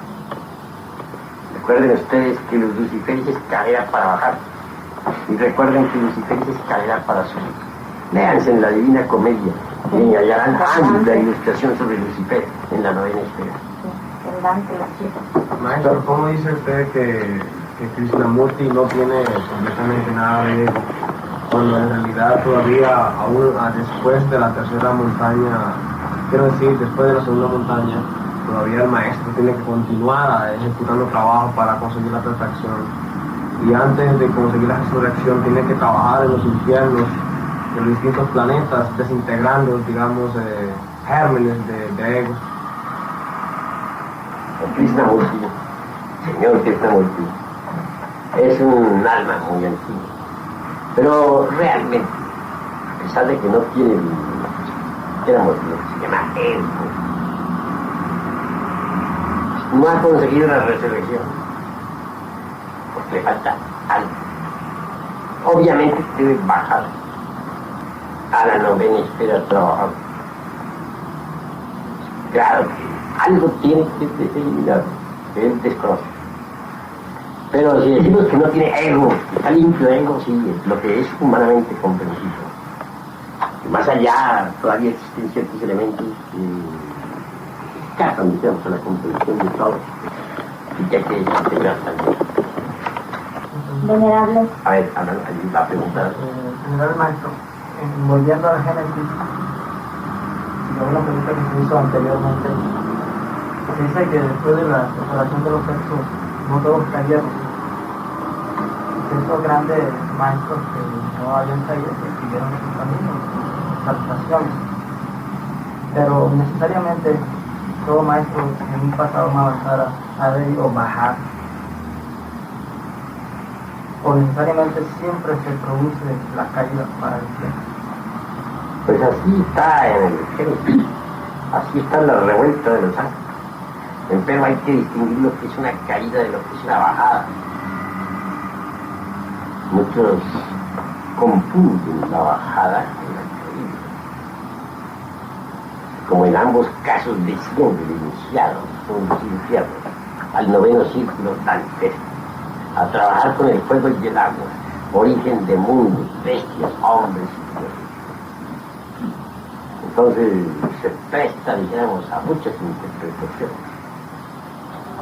Recuerden ustedes que los Luciferes es escalera para bajar. Y recuerden que Lucifer es escalera para subir. Léanse en la Divina Comedia y hallarán amplia ilustración sobre Lucifer en la novena esfera. el Dante, la chica. Maestro, ¿cómo dice usted que Krishnamurti no tiene completamente nada de ego? Cuando en realidad todavía, aún después de la tercera montaña, quiero decir, después de la segunda montaña, todavía el maestro tiene que continuar ejecutando trabajo para conseguir la perfección. Y antes de conseguir la resurrección tiene que trabajar en los infiernos de los distintos planetas, desintegrando, digamos, gérmenes de egos. Krishnamurti, señor Krishnamurti, es un alma muy antigua, pero realmente, a pesar de que no tiene lo que se llama ego, no ha conseguido la resurrección, porque le falta algo. Obviamente debe bajar a la novena esfera a trabajar. Claro que algo tiene que eliminar, que él desconoce. Pero si decimos que no tiene ego, que está limpio de ego, sí, es lo que es humanamente comprensible. Y más allá, todavía existen ciertos elementos que escapan, digamos, a la comprensión de todo, y que hay que integrar también. Venerable, A ver, allí va a preguntar. Señor maestro, volviendo al Génesis, yo una pregunta que se hizo anteriormente, se dice que después de la separación de los sexos, no todos cayeron. Esos grandes maestros que no habían caído, que siguieron su camino, sus salutaciones. Pero necesariamente todo maestro en un pasado más avanzado ha debido bajar. O necesariamente siempre se produce la caída para el cielo. Pues así está en el Génesis, así está la revuelta de los ángeles. Pero hay que distinguir lo que es una caída de lo que es una bajada. Muchos confunden la bajada con la caída. Como en ambos casos desciende el iniciado, son los infiernos, al noveno círculo dantesco, a trabajar con el fuego y el agua, origen de mundos, bestias, hombres y dioses. Entonces se presta, dijéramos, a muchas interpretaciones.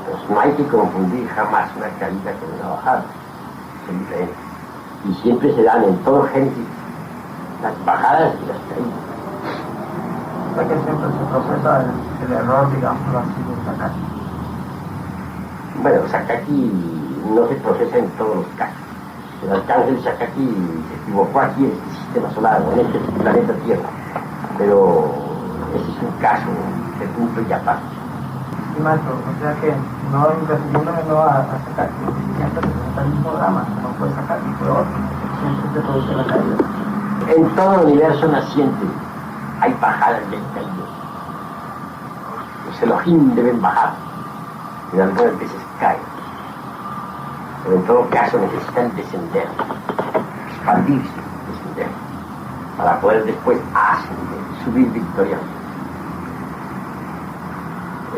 Pues no hay que confundir jamás una caída con una bajada, son diferentes. Y siempre se dan en todo Génesis las bajadas y las caídas. O sea que siempre se procesa el error, digamos, así de Sakaki. Bueno, Sakaki no se procesa en todos los casos. El arcángel Sakaki se equivocó aquí en este sistema solar, en este planeta Tierra. Pero ese es un caso de punto y aparte. Sí, maestro, o sea que no refiriéndome no a Sakaki, siempre se presenta el mismo drama, no fue Sakaki, fue otro, siempre se produce la caída. En todo el universo naciente hay bajadas y hay caídas. Los Elohim deben bajar, y algunas veces caen. Pero en todo caso necesitan descender, expandirse, descender, para poder después ascender, subir victorioso.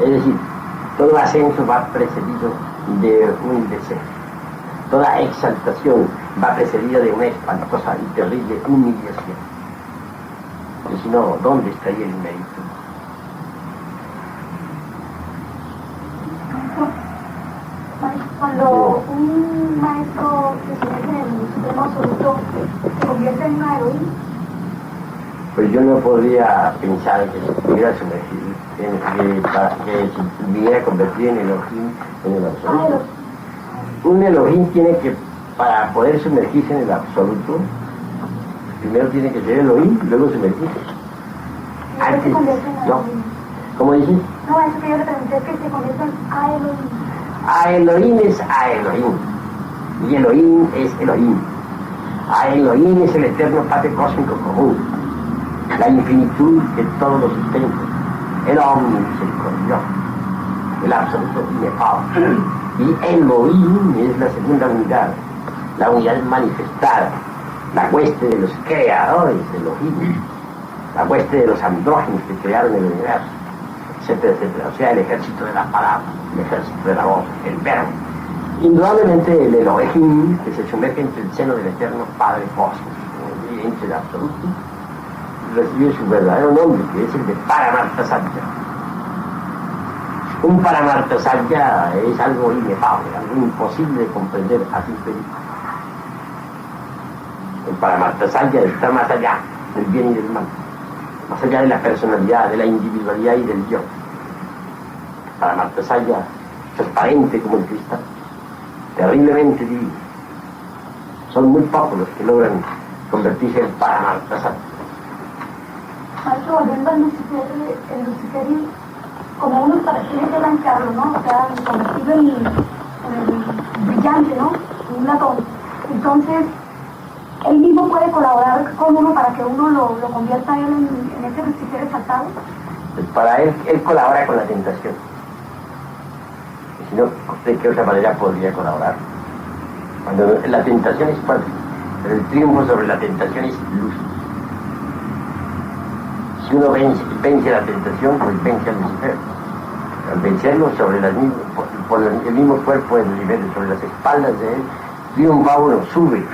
Es decir, todo ascenso va precedido de un descenso. Toda exaltación va precedida de una espantosa y terrible humillación. Si no, ¿dónde estaría el mérito? Cuando un maestro que se mete en el supremo absoluto se convierte en una heroína. Pues yo no podría pensar que se pudiera sumergir, que se pudiera convertir en Elohim en el absoluto. Un Elohim tiene que, para poder sumergirse en el absoluto, primero tiene que ser Elohim y luego sumergirse. Antes, no. ¿Cómo dices? No, eso que yo le pregunté es que se convierte a Elohim. A Elohim es a Elohim. Y Elohim es Elohim. A Elohim es el eterno Padre cósmico común. La infinitud de todos los sustenta. El omnimisericordioso. El absoluto inefable. Y Elohim es la segunda unidad. La unidad manifestada. La hueste de los creadores de Elohim. La hueste de los andrógenos que crearon el universo. Etcétera, etcétera. O sea, el ejército de la palabra, el ejército de la voz, el verbo. Indudablemente el Elohim, que se sumerge entre el seno del eterno Padre Cósmico y entre el absoluto, recibe su verdadero nombre, que es el de Paramartasatya. Un Paramartasatya es algo inefable, algo imposible de comprender a simple vista. El Paramartasatya está más allá del bien y del mal, más allá de la personalidad, de la individualidad y del yo. Paramartasatya, transparente como el cristal, terriblemente divino. Son muy pocos los que logran convertirse en Paramartasatya. Maestro, volviendo al Lucifer, el Lucifer, como uno tiene que blanquearlo, ¿no? O sea, convertirlo en el brillante, ¿no? En un latón. Entonces, él mismo puede colaborar con uno para que uno lo convierta él en ese Lucifer exaltado. Pues para él colabora con la tentación. Y si no, ¿de qué otra manera podría colaborar? Cuando la tentación es fuerte, pero el triunfo sobre la tentación es luz. Si uno vence la tentación, pues vence al Lucifer. Al vencerlo sobre por el mismo cuerpo de Lucifer, sobre las espaldas de él, triunfa uno, sube.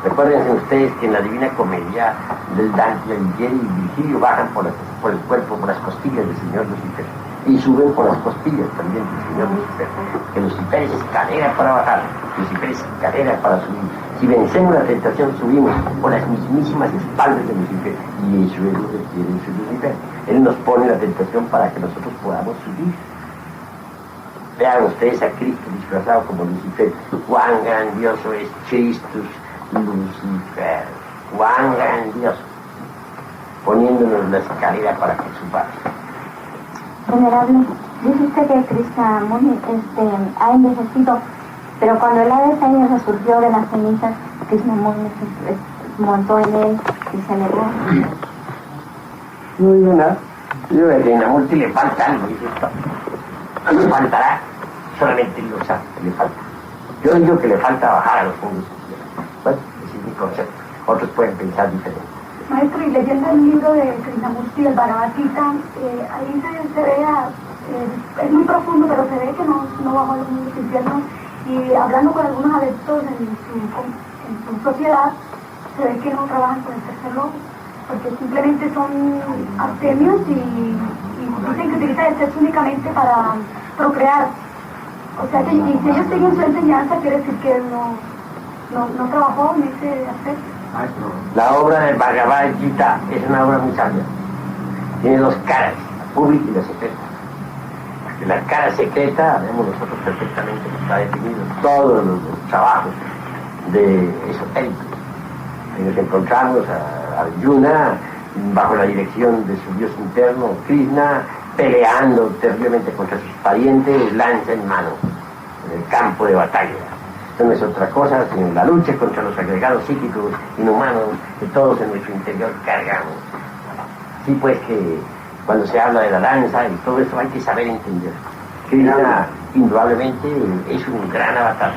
Recuérdense ustedes que en la Divina Comedia del Dante Alighieri y Virgilio bajan por el cuerpo, por las costillas del Señor Lucifer, y suben por las costillas también del Señor Lucifer. Que Lucifer es escalera para bajar, Lucifer es escalera para subir. Si vencemos la tentación, subimos por las mismísimas espaldas de Lucifer, y eso es lo que quiere su Lucifer. Él nos pone la tentación para que nosotros podamos subir. Vean ustedes a Cristo disfrazado como Lucifer. Cuán grandioso es Christus Lucifer, cuán grandioso, poniéndonos la escalera para que subamos. Venerable, dice usted que Krishnamurti ha envejecido, pero cuando el ave fénix resurgió de las cenizas, Krishnamurti montó en él y se elevó. No digo nada. Yo a Krishnamurti le falta algo, no le faltará, solamente lo sabe, le falta. Yo digo que le falta bajar a los mundos. Bueno, ese es mi concepto. Otros pueden pensar diferente. Maestro, y leyendo el libro de Krishnamurti, el Bhagavad Gita, ahí se ve, es muy profundo, pero se ve que no bajó a los mundos infiernos. Y hablando con algunos adeptos en su sociedad, se ve que no trabajan con el tercer lobo, porque simplemente son abstemios y dicen que utilizan el sexo únicamente para procrear. O sea que si ellos siguen su enseñanza, quiere decir que él no trabajó en ese aspecto. La obra del Bhagavad Gita es una obra muy sabia. Tiene dos caras, la pública y la secreta. En la cara secreta, vemos nosotros perfectamente que está definido todos los trabajos de esotéricos. Ahí nos encontramos a Arjuna bajo la dirección de su dios interno, Krishna, peleando terriblemente contra sus parientes, lanza en mano, en el campo de batalla. Esto no es otra cosa sino la lucha contra los agregados psíquicos inhumanos que todos en nuestro interior cargamos. Sí, pues que cuando se habla de la danza y todo eso hay que saber entender. Krishna indudablemente es un gran avatar.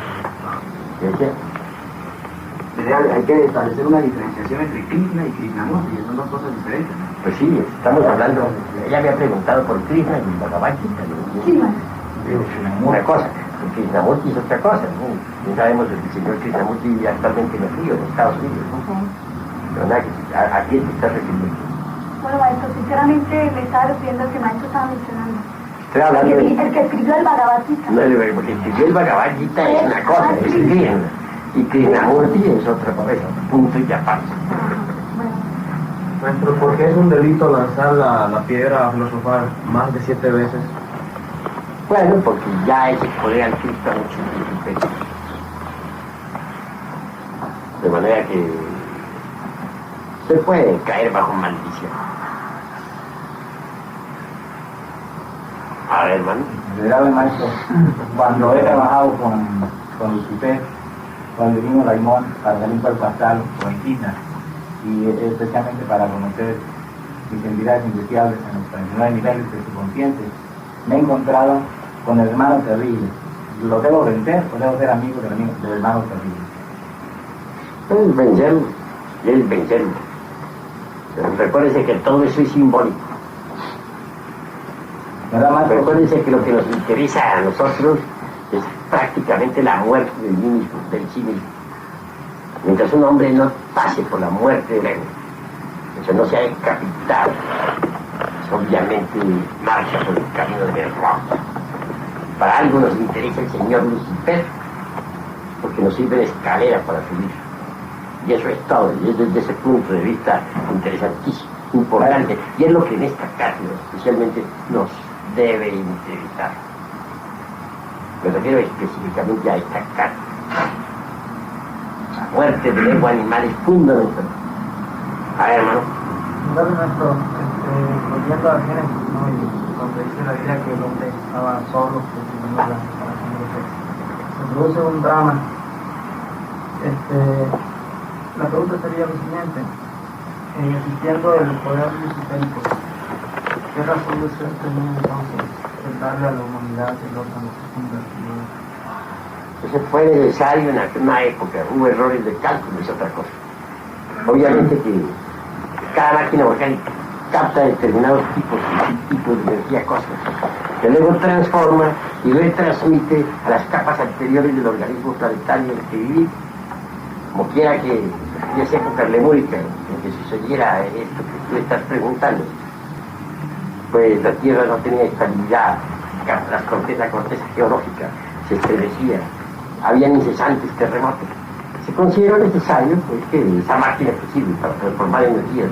Hay que establecer una diferenciación entre Krishna y Krishnamurti, son dos cosas diferentes. Pues sí, estamos hablando, ella me ha preguntado por Krishna y el Bhagavad Gita. Sí, una cosa, Krishnamurti es otra cosa, ¿no? Ya sabemos que el señor Krishnamurti vive actualmente en el río, en Estados Unidos, ¿no? ¿A quién te estás refiriendo? Bueno, maestro, sinceramente me estaba refiriendo al que el maestro estaba mencionando. Estoy hablando El que escribió el Bhagavad Gita. No, el que escribió el Bhagavad Gita es una cosa, es Krishna. Y Krishnamurti es otra cosa, punto y aparte. Maestro, ¿por qué es un delito lanzar la piedra filosofal más de 7 veces? Bueno, porque ya es exponer al Cristo a muchos pecados. De manera que se puede caer bajo maldición. A ver, hermano. Venerable maestro, cuando he trabajado con Lucifer, cuando vino Laimón para salir para el pastel o en Quina, y especialmente para conocer mis entidades indeseables en los 39 niveles de su consciente, me he encontrado con el hermano terrible. ¿Lo debo vencer o debo ser amigo del hermano terrible? Es vencerlo, y es vencerlo. Pero recuérdese que todo eso es simbólico. Recuérdense que lo que nos interesa a nosotros es prácticamente la muerte del mismo, del sí mismo. Mientras un hombre no pase por la muerte del ego, mientras no sea decapitado, pues obviamente marcha por el camino del error. Para algo nos interesa el señor Lucifer, porque nos sirve de escalera para subir. Y eso es todo, y es desde ese punto de vista interesantísimo, importante, y es lo que en esta cátedra especialmente nos debe interesar. Me refiero específicamente a esta cátedra. La muerte del ego animal es fundamental. A ver, hermano. Bueno, maestro, volviendo a Génesis, ¿no? Y donde dice la Biblia que el hombre estaba solo, que la separación de los seres. Se produce un drama. La pregunta sería lo siguiente: existiendo el poder luciférico, ¿qué razón de ser tenía entonces el darle a la humanidad el órgano convertido? Eso fue necesario en una época, hubo errores de cálculo, es otra cosa. Obviamente que cada máquina volcánica capta determinados tipos de energía cósmica, que luego transforma y retransmite a las capas anteriores del organismo planetario en el que vivimos. Como quiera que en esa época lemúrica en que sucediera esto que tú estás preguntando, pues la Tierra no tenía estabilidad, la corteza geológica se estremecía, habían incesantes terremotos. Se consideró necesario pues, que esa máquina que sirve para transformar energía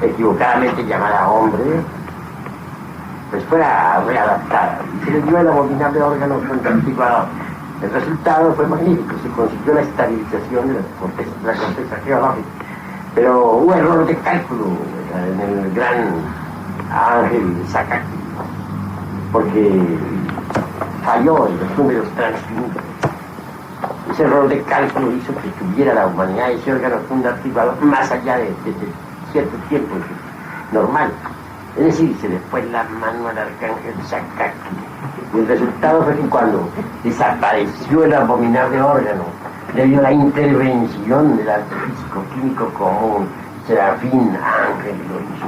equivocadamente llamada hombre, pues fuera readaptada, y se le dio el abominable órgano contemplado. El resultado fue magnífico, se consiguió la estabilización de la corteza geológica, pero hubo error de cálculo en el gran ángel Sakaki, porque falló en los números transfinitos. Ese error de cálculo hizo que tuviera la humanidad ese órgano fundamental más allá de cierto tiempo normal. Es decir, se le fue la mano al arcángel Sakaki. Y el resultado fue que cuando desapareció el abominable órgano, debido a la intervención del arte físico-químico común, Serafín Ángel lo hizo.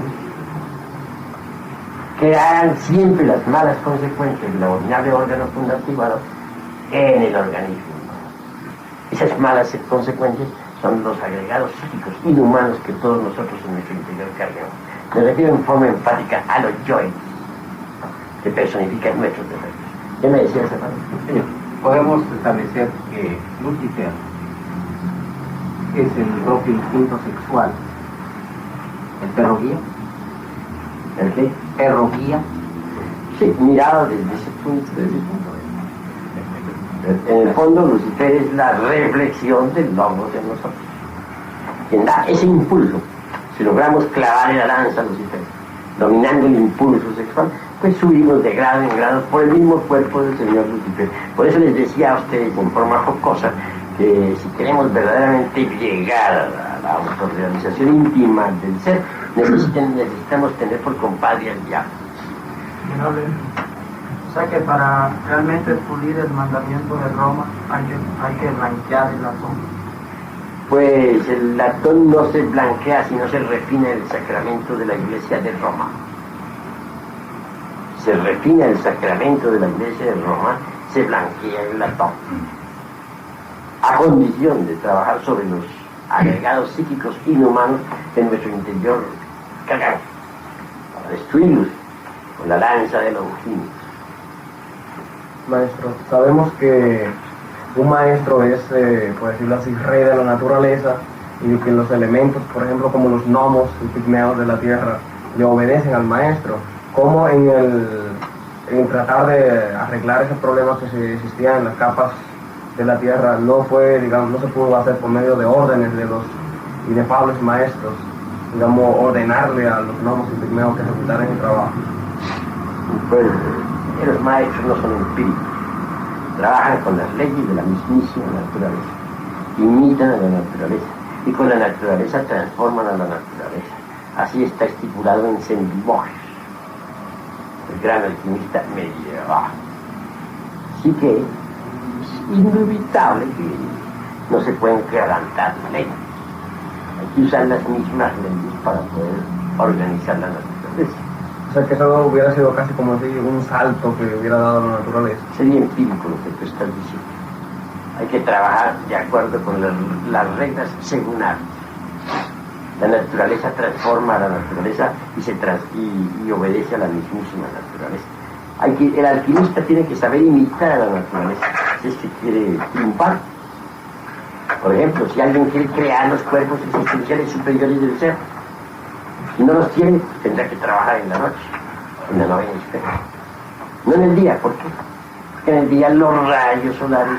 Quedarán siempre las malas consecuencias del abominable órgano fundamental en el organismo. Esas malas consecuencias son los agregados psíquicos inhumanos que todos nosotros en nuestro interior cargamos. Me refiero en forma enfática a los yoes, que personifican nuestros defectos. ¿Qué me decías, hermano? Podemos establecer que Lucifer es el propio instinto sexual. ¿El perro guía? ¿El qué? ¿Perro guía? Sí, mirado desde ese punto de vista. En el fondo, Lucifer es la reflexión del logos de nosotros. Quien da ese impulso, si logramos clavar la lanza a Lucifer, dominando el impulso sexual, pues subimos de grado en grado por el mismo cuerpo del señor Lucifer. Por eso les decía a ustedes en forma jocosa que si queremos verdaderamente llegar a la autorrealización íntima del ser, necesitamos tener por compadre al diablo. O sea que para realmente pulir el mandamiento de Roma hay que blanquear el latón. Pues el latón no se blanquea si no se refina el sacramento de la Iglesia de Roma. Se refina el sacramento de la Iglesia de Roma, se blanquea el latón. A condición de trabajar sobre los agregados psíquicos inhumanos en nuestro interior cargan para destruirlos con la lanza de Longines. Maestro, sabemos que un maestro es, por decirlo así, rey de la naturaleza, y que los elementos, por ejemplo, como los gnomos y pigmeos de la tierra, le obedecen al maestro. ¿Cómo en tratar de arreglar esos problemas que existían en las capas de la tierra no se pudo hacer por medio de órdenes de los inefables maestros, ordenarle a los gnomos y pigmeos que ejecutaran el trabajo? Pues los maestros no son espíritus, trabajan con las leyes de la mismísima naturaleza, imitan a la naturaleza y con la naturaleza transforman a la naturaleza. Así está estipulado en Saint-Beuve, el gran alquimista medieval. Así que es inevitable que no se pueden quebrantar leyes. Hay que usar las mismas leyes para poder organizar la naturaleza. O sea, que eso hubiera sido casi como si un salto que hubiera dado la naturaleza. Sería empírico lo que tú estás diciendo. Hay que trabajar de acuerdo con las reglas según arte. La naturaleza transforma a la naturaleza y obedece a la mismísima naturaleza. El alquimista tiene que saber imitar a la naturaleza si es que quiere triunfar. Por ejemplo, si alguien quiere crear los cuerpos existenciales superiores del ser, si no los tiene, tendrá que trabajar en la noche, en la novena esfera. No en el día, ¿por qué? Porque en el día los rayos solares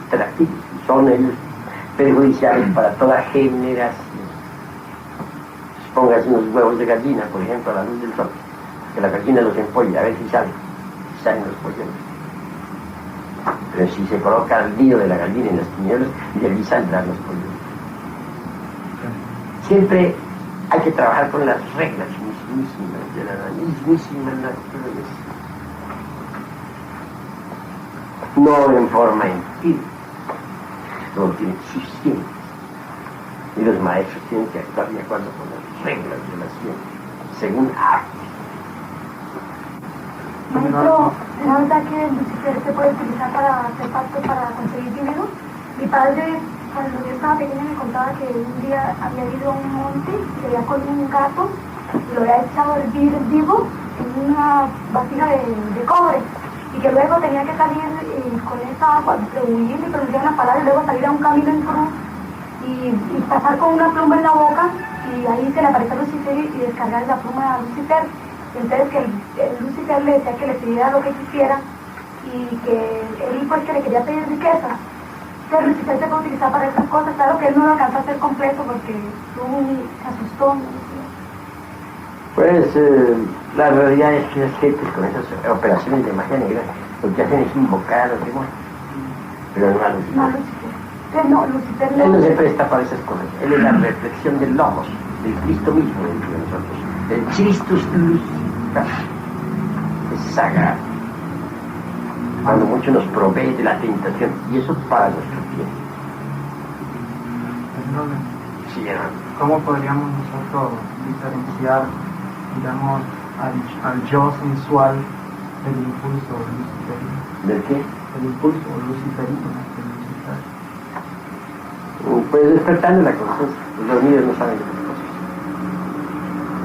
interactivos son ellos perjudiciales para toda generación. Póngase unos huevos de gallina, por ejemplo, a la luz del sol, que la gallina los empolla, a ver si salen los polluelos. Pero si se coloca el nido de la gallina en las tinieblas, de allí saldrán los polluelos. Siempre hay que trabajar con las reglas mismísimas de la mismísima naturaleza, no en forma empírica. Todo tiene sus ciencias y los maestros tienen que actuar de acuerdo con las reglas de la ciencia, según arte. Maestro, ¿la verdad que Lucifer se puede utilizar para hacer pactos para conseguir dinero? Mi padre, cuando yo estaba pequeña, me contaba que un día había ido a un monte y había cogido un gato y lo había echado a hervir vivo en una vasija de cobre, y que luego tenía que salir con esa agua, huir y pronunciar una palabra y luego salir a un camino en cruz y pasar con una pluma en la boca, y ahí se le apareció Lucifer y descargar la pluma a Lucifer. Entonces que el Lucifer le decía que le pidiera lo que quisiera y que él pues que le quería pedir riqueza. Entonces Lucifer se puede utilizar para esas cosas. Claro que él no lo alcanzó a hacer completo porque se asustó. Pues la realidad es que las gentes con esas operaciones de magia negra lo que hacen es invocar a los demonios, pero no a Lucifer. No, Lucifer. No, Lucifer no. Él no se presta para esas cosas. Él es la reflexión del Logos, del Cristo mismo dentro de nosotros. El Christus Lucifer es sagrado. Cuando mucho nos provee de la tentación, y eso para nuestro bien. Sí, hermano. ¿Cómo podríamos nosotros diferenciar, digamos, al yo sensual del impulso luciferino? ¿Del qué? El impulso luciferino, Lucifer. Pues despertando la conciencia. Los dormidos no saben de las cosas.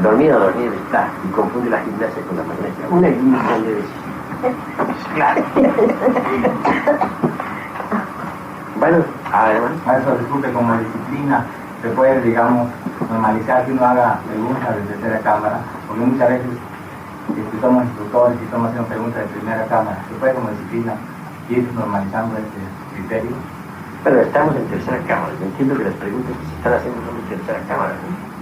Dormido está y confunde la gimnasia con la magnesia. Una ilusión de veces. Claro. Bueno, además. Eso disculpe, como disciplina se puede, digamos, normalizar que uno haga preguntas de tercera cámara, porque muchas veces si somos instructores y estamos haciendo preguntas de primera cámara, se puede como disciplina ir normalizando este criterio. Pero estamos en tercera cámara. Yo entiendo que las preguntas que se están haciendo son de tercera cámara, ¿no?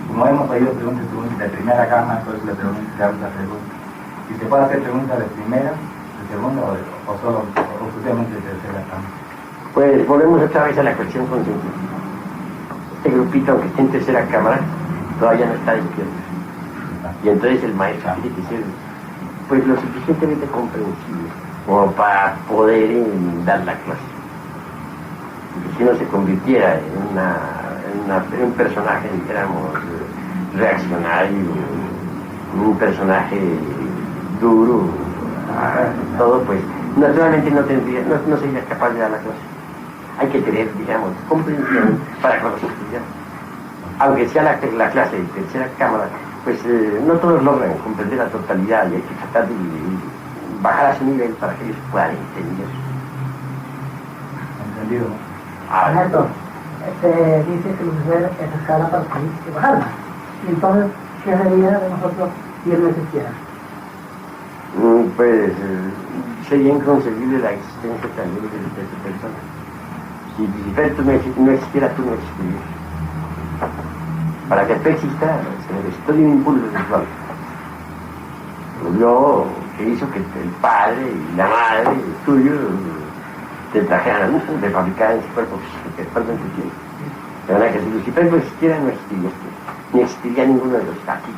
Como hemos oído preguntas de primera cámara, entonces le hago la pregunta. Si se puede hacer preguntas de primera, de segunda o solo exclusivamente de tercera cámara. Pues volvemos otra vez a la cuestión consciente. Este grupito, aunque esté en tercera cámara, todavía no está despierto. Y entonces el maestro tiene que ser pues lo suficientemente comprensible como para poder dar la clase. Porque si no se convirtiera en un personaje, dijéramos, reaccionario, un personaje duro, todo, pues naturalmente no sería capaz de dar la clase. hay que tener, digamos, comprensión para con los estudiantes. Aunque sea la clase de tercera cámara, pues no todos logran comprender la totalidad y hay que tratar de bajar a su nivel para que ellos puedan entender. ¿Entendido? Ernesto, dice que Lucifer es escala para subir y bajarla. Y entonces, ¿qué sería de nosotros si él no existiera? Pues sería inconcebible la existencia también de esa persona. Si Lucifer no existiera, tú no existirías. Para que tú existas, se necesitó de un impulso sexual. Lo que hizo que el padre y la madre tuyo te trajeran al mundo, te fabricaran ese cuerpo físico que actualmente tienes. De verdad que si Lucifer no existiera, no existiría esto. Ni existiría ninguno de los aquí.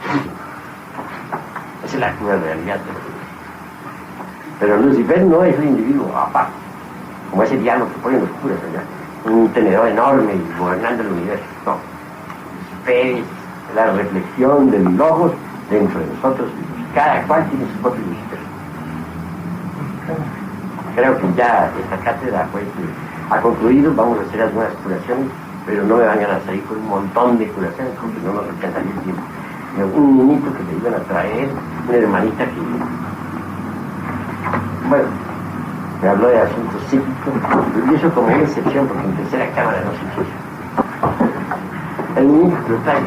Esa es la cruda realidad de lo que es. Pero Lucifer no es un individuo aparte, como ese diablo que ponen los curas allá, un tenedor enorme y gobernando el universo. No. Lucifer es la reflexión del logos dentro de nosotros. Cada cual tiene su propio Lucifer. Creo que ya esta cátedra pues, ha concluido, vamos a hacer algunas curaciones, pero no me van a salir con un montón de curaciones porque no nos alcanzaría el tiempo. Un niñito que te iban a traer, una hermanita que, bueno, me habló de asuntos psíquicos, y eso como una excepción porque en tercera cámara no se quiere. El niñito que lo trae.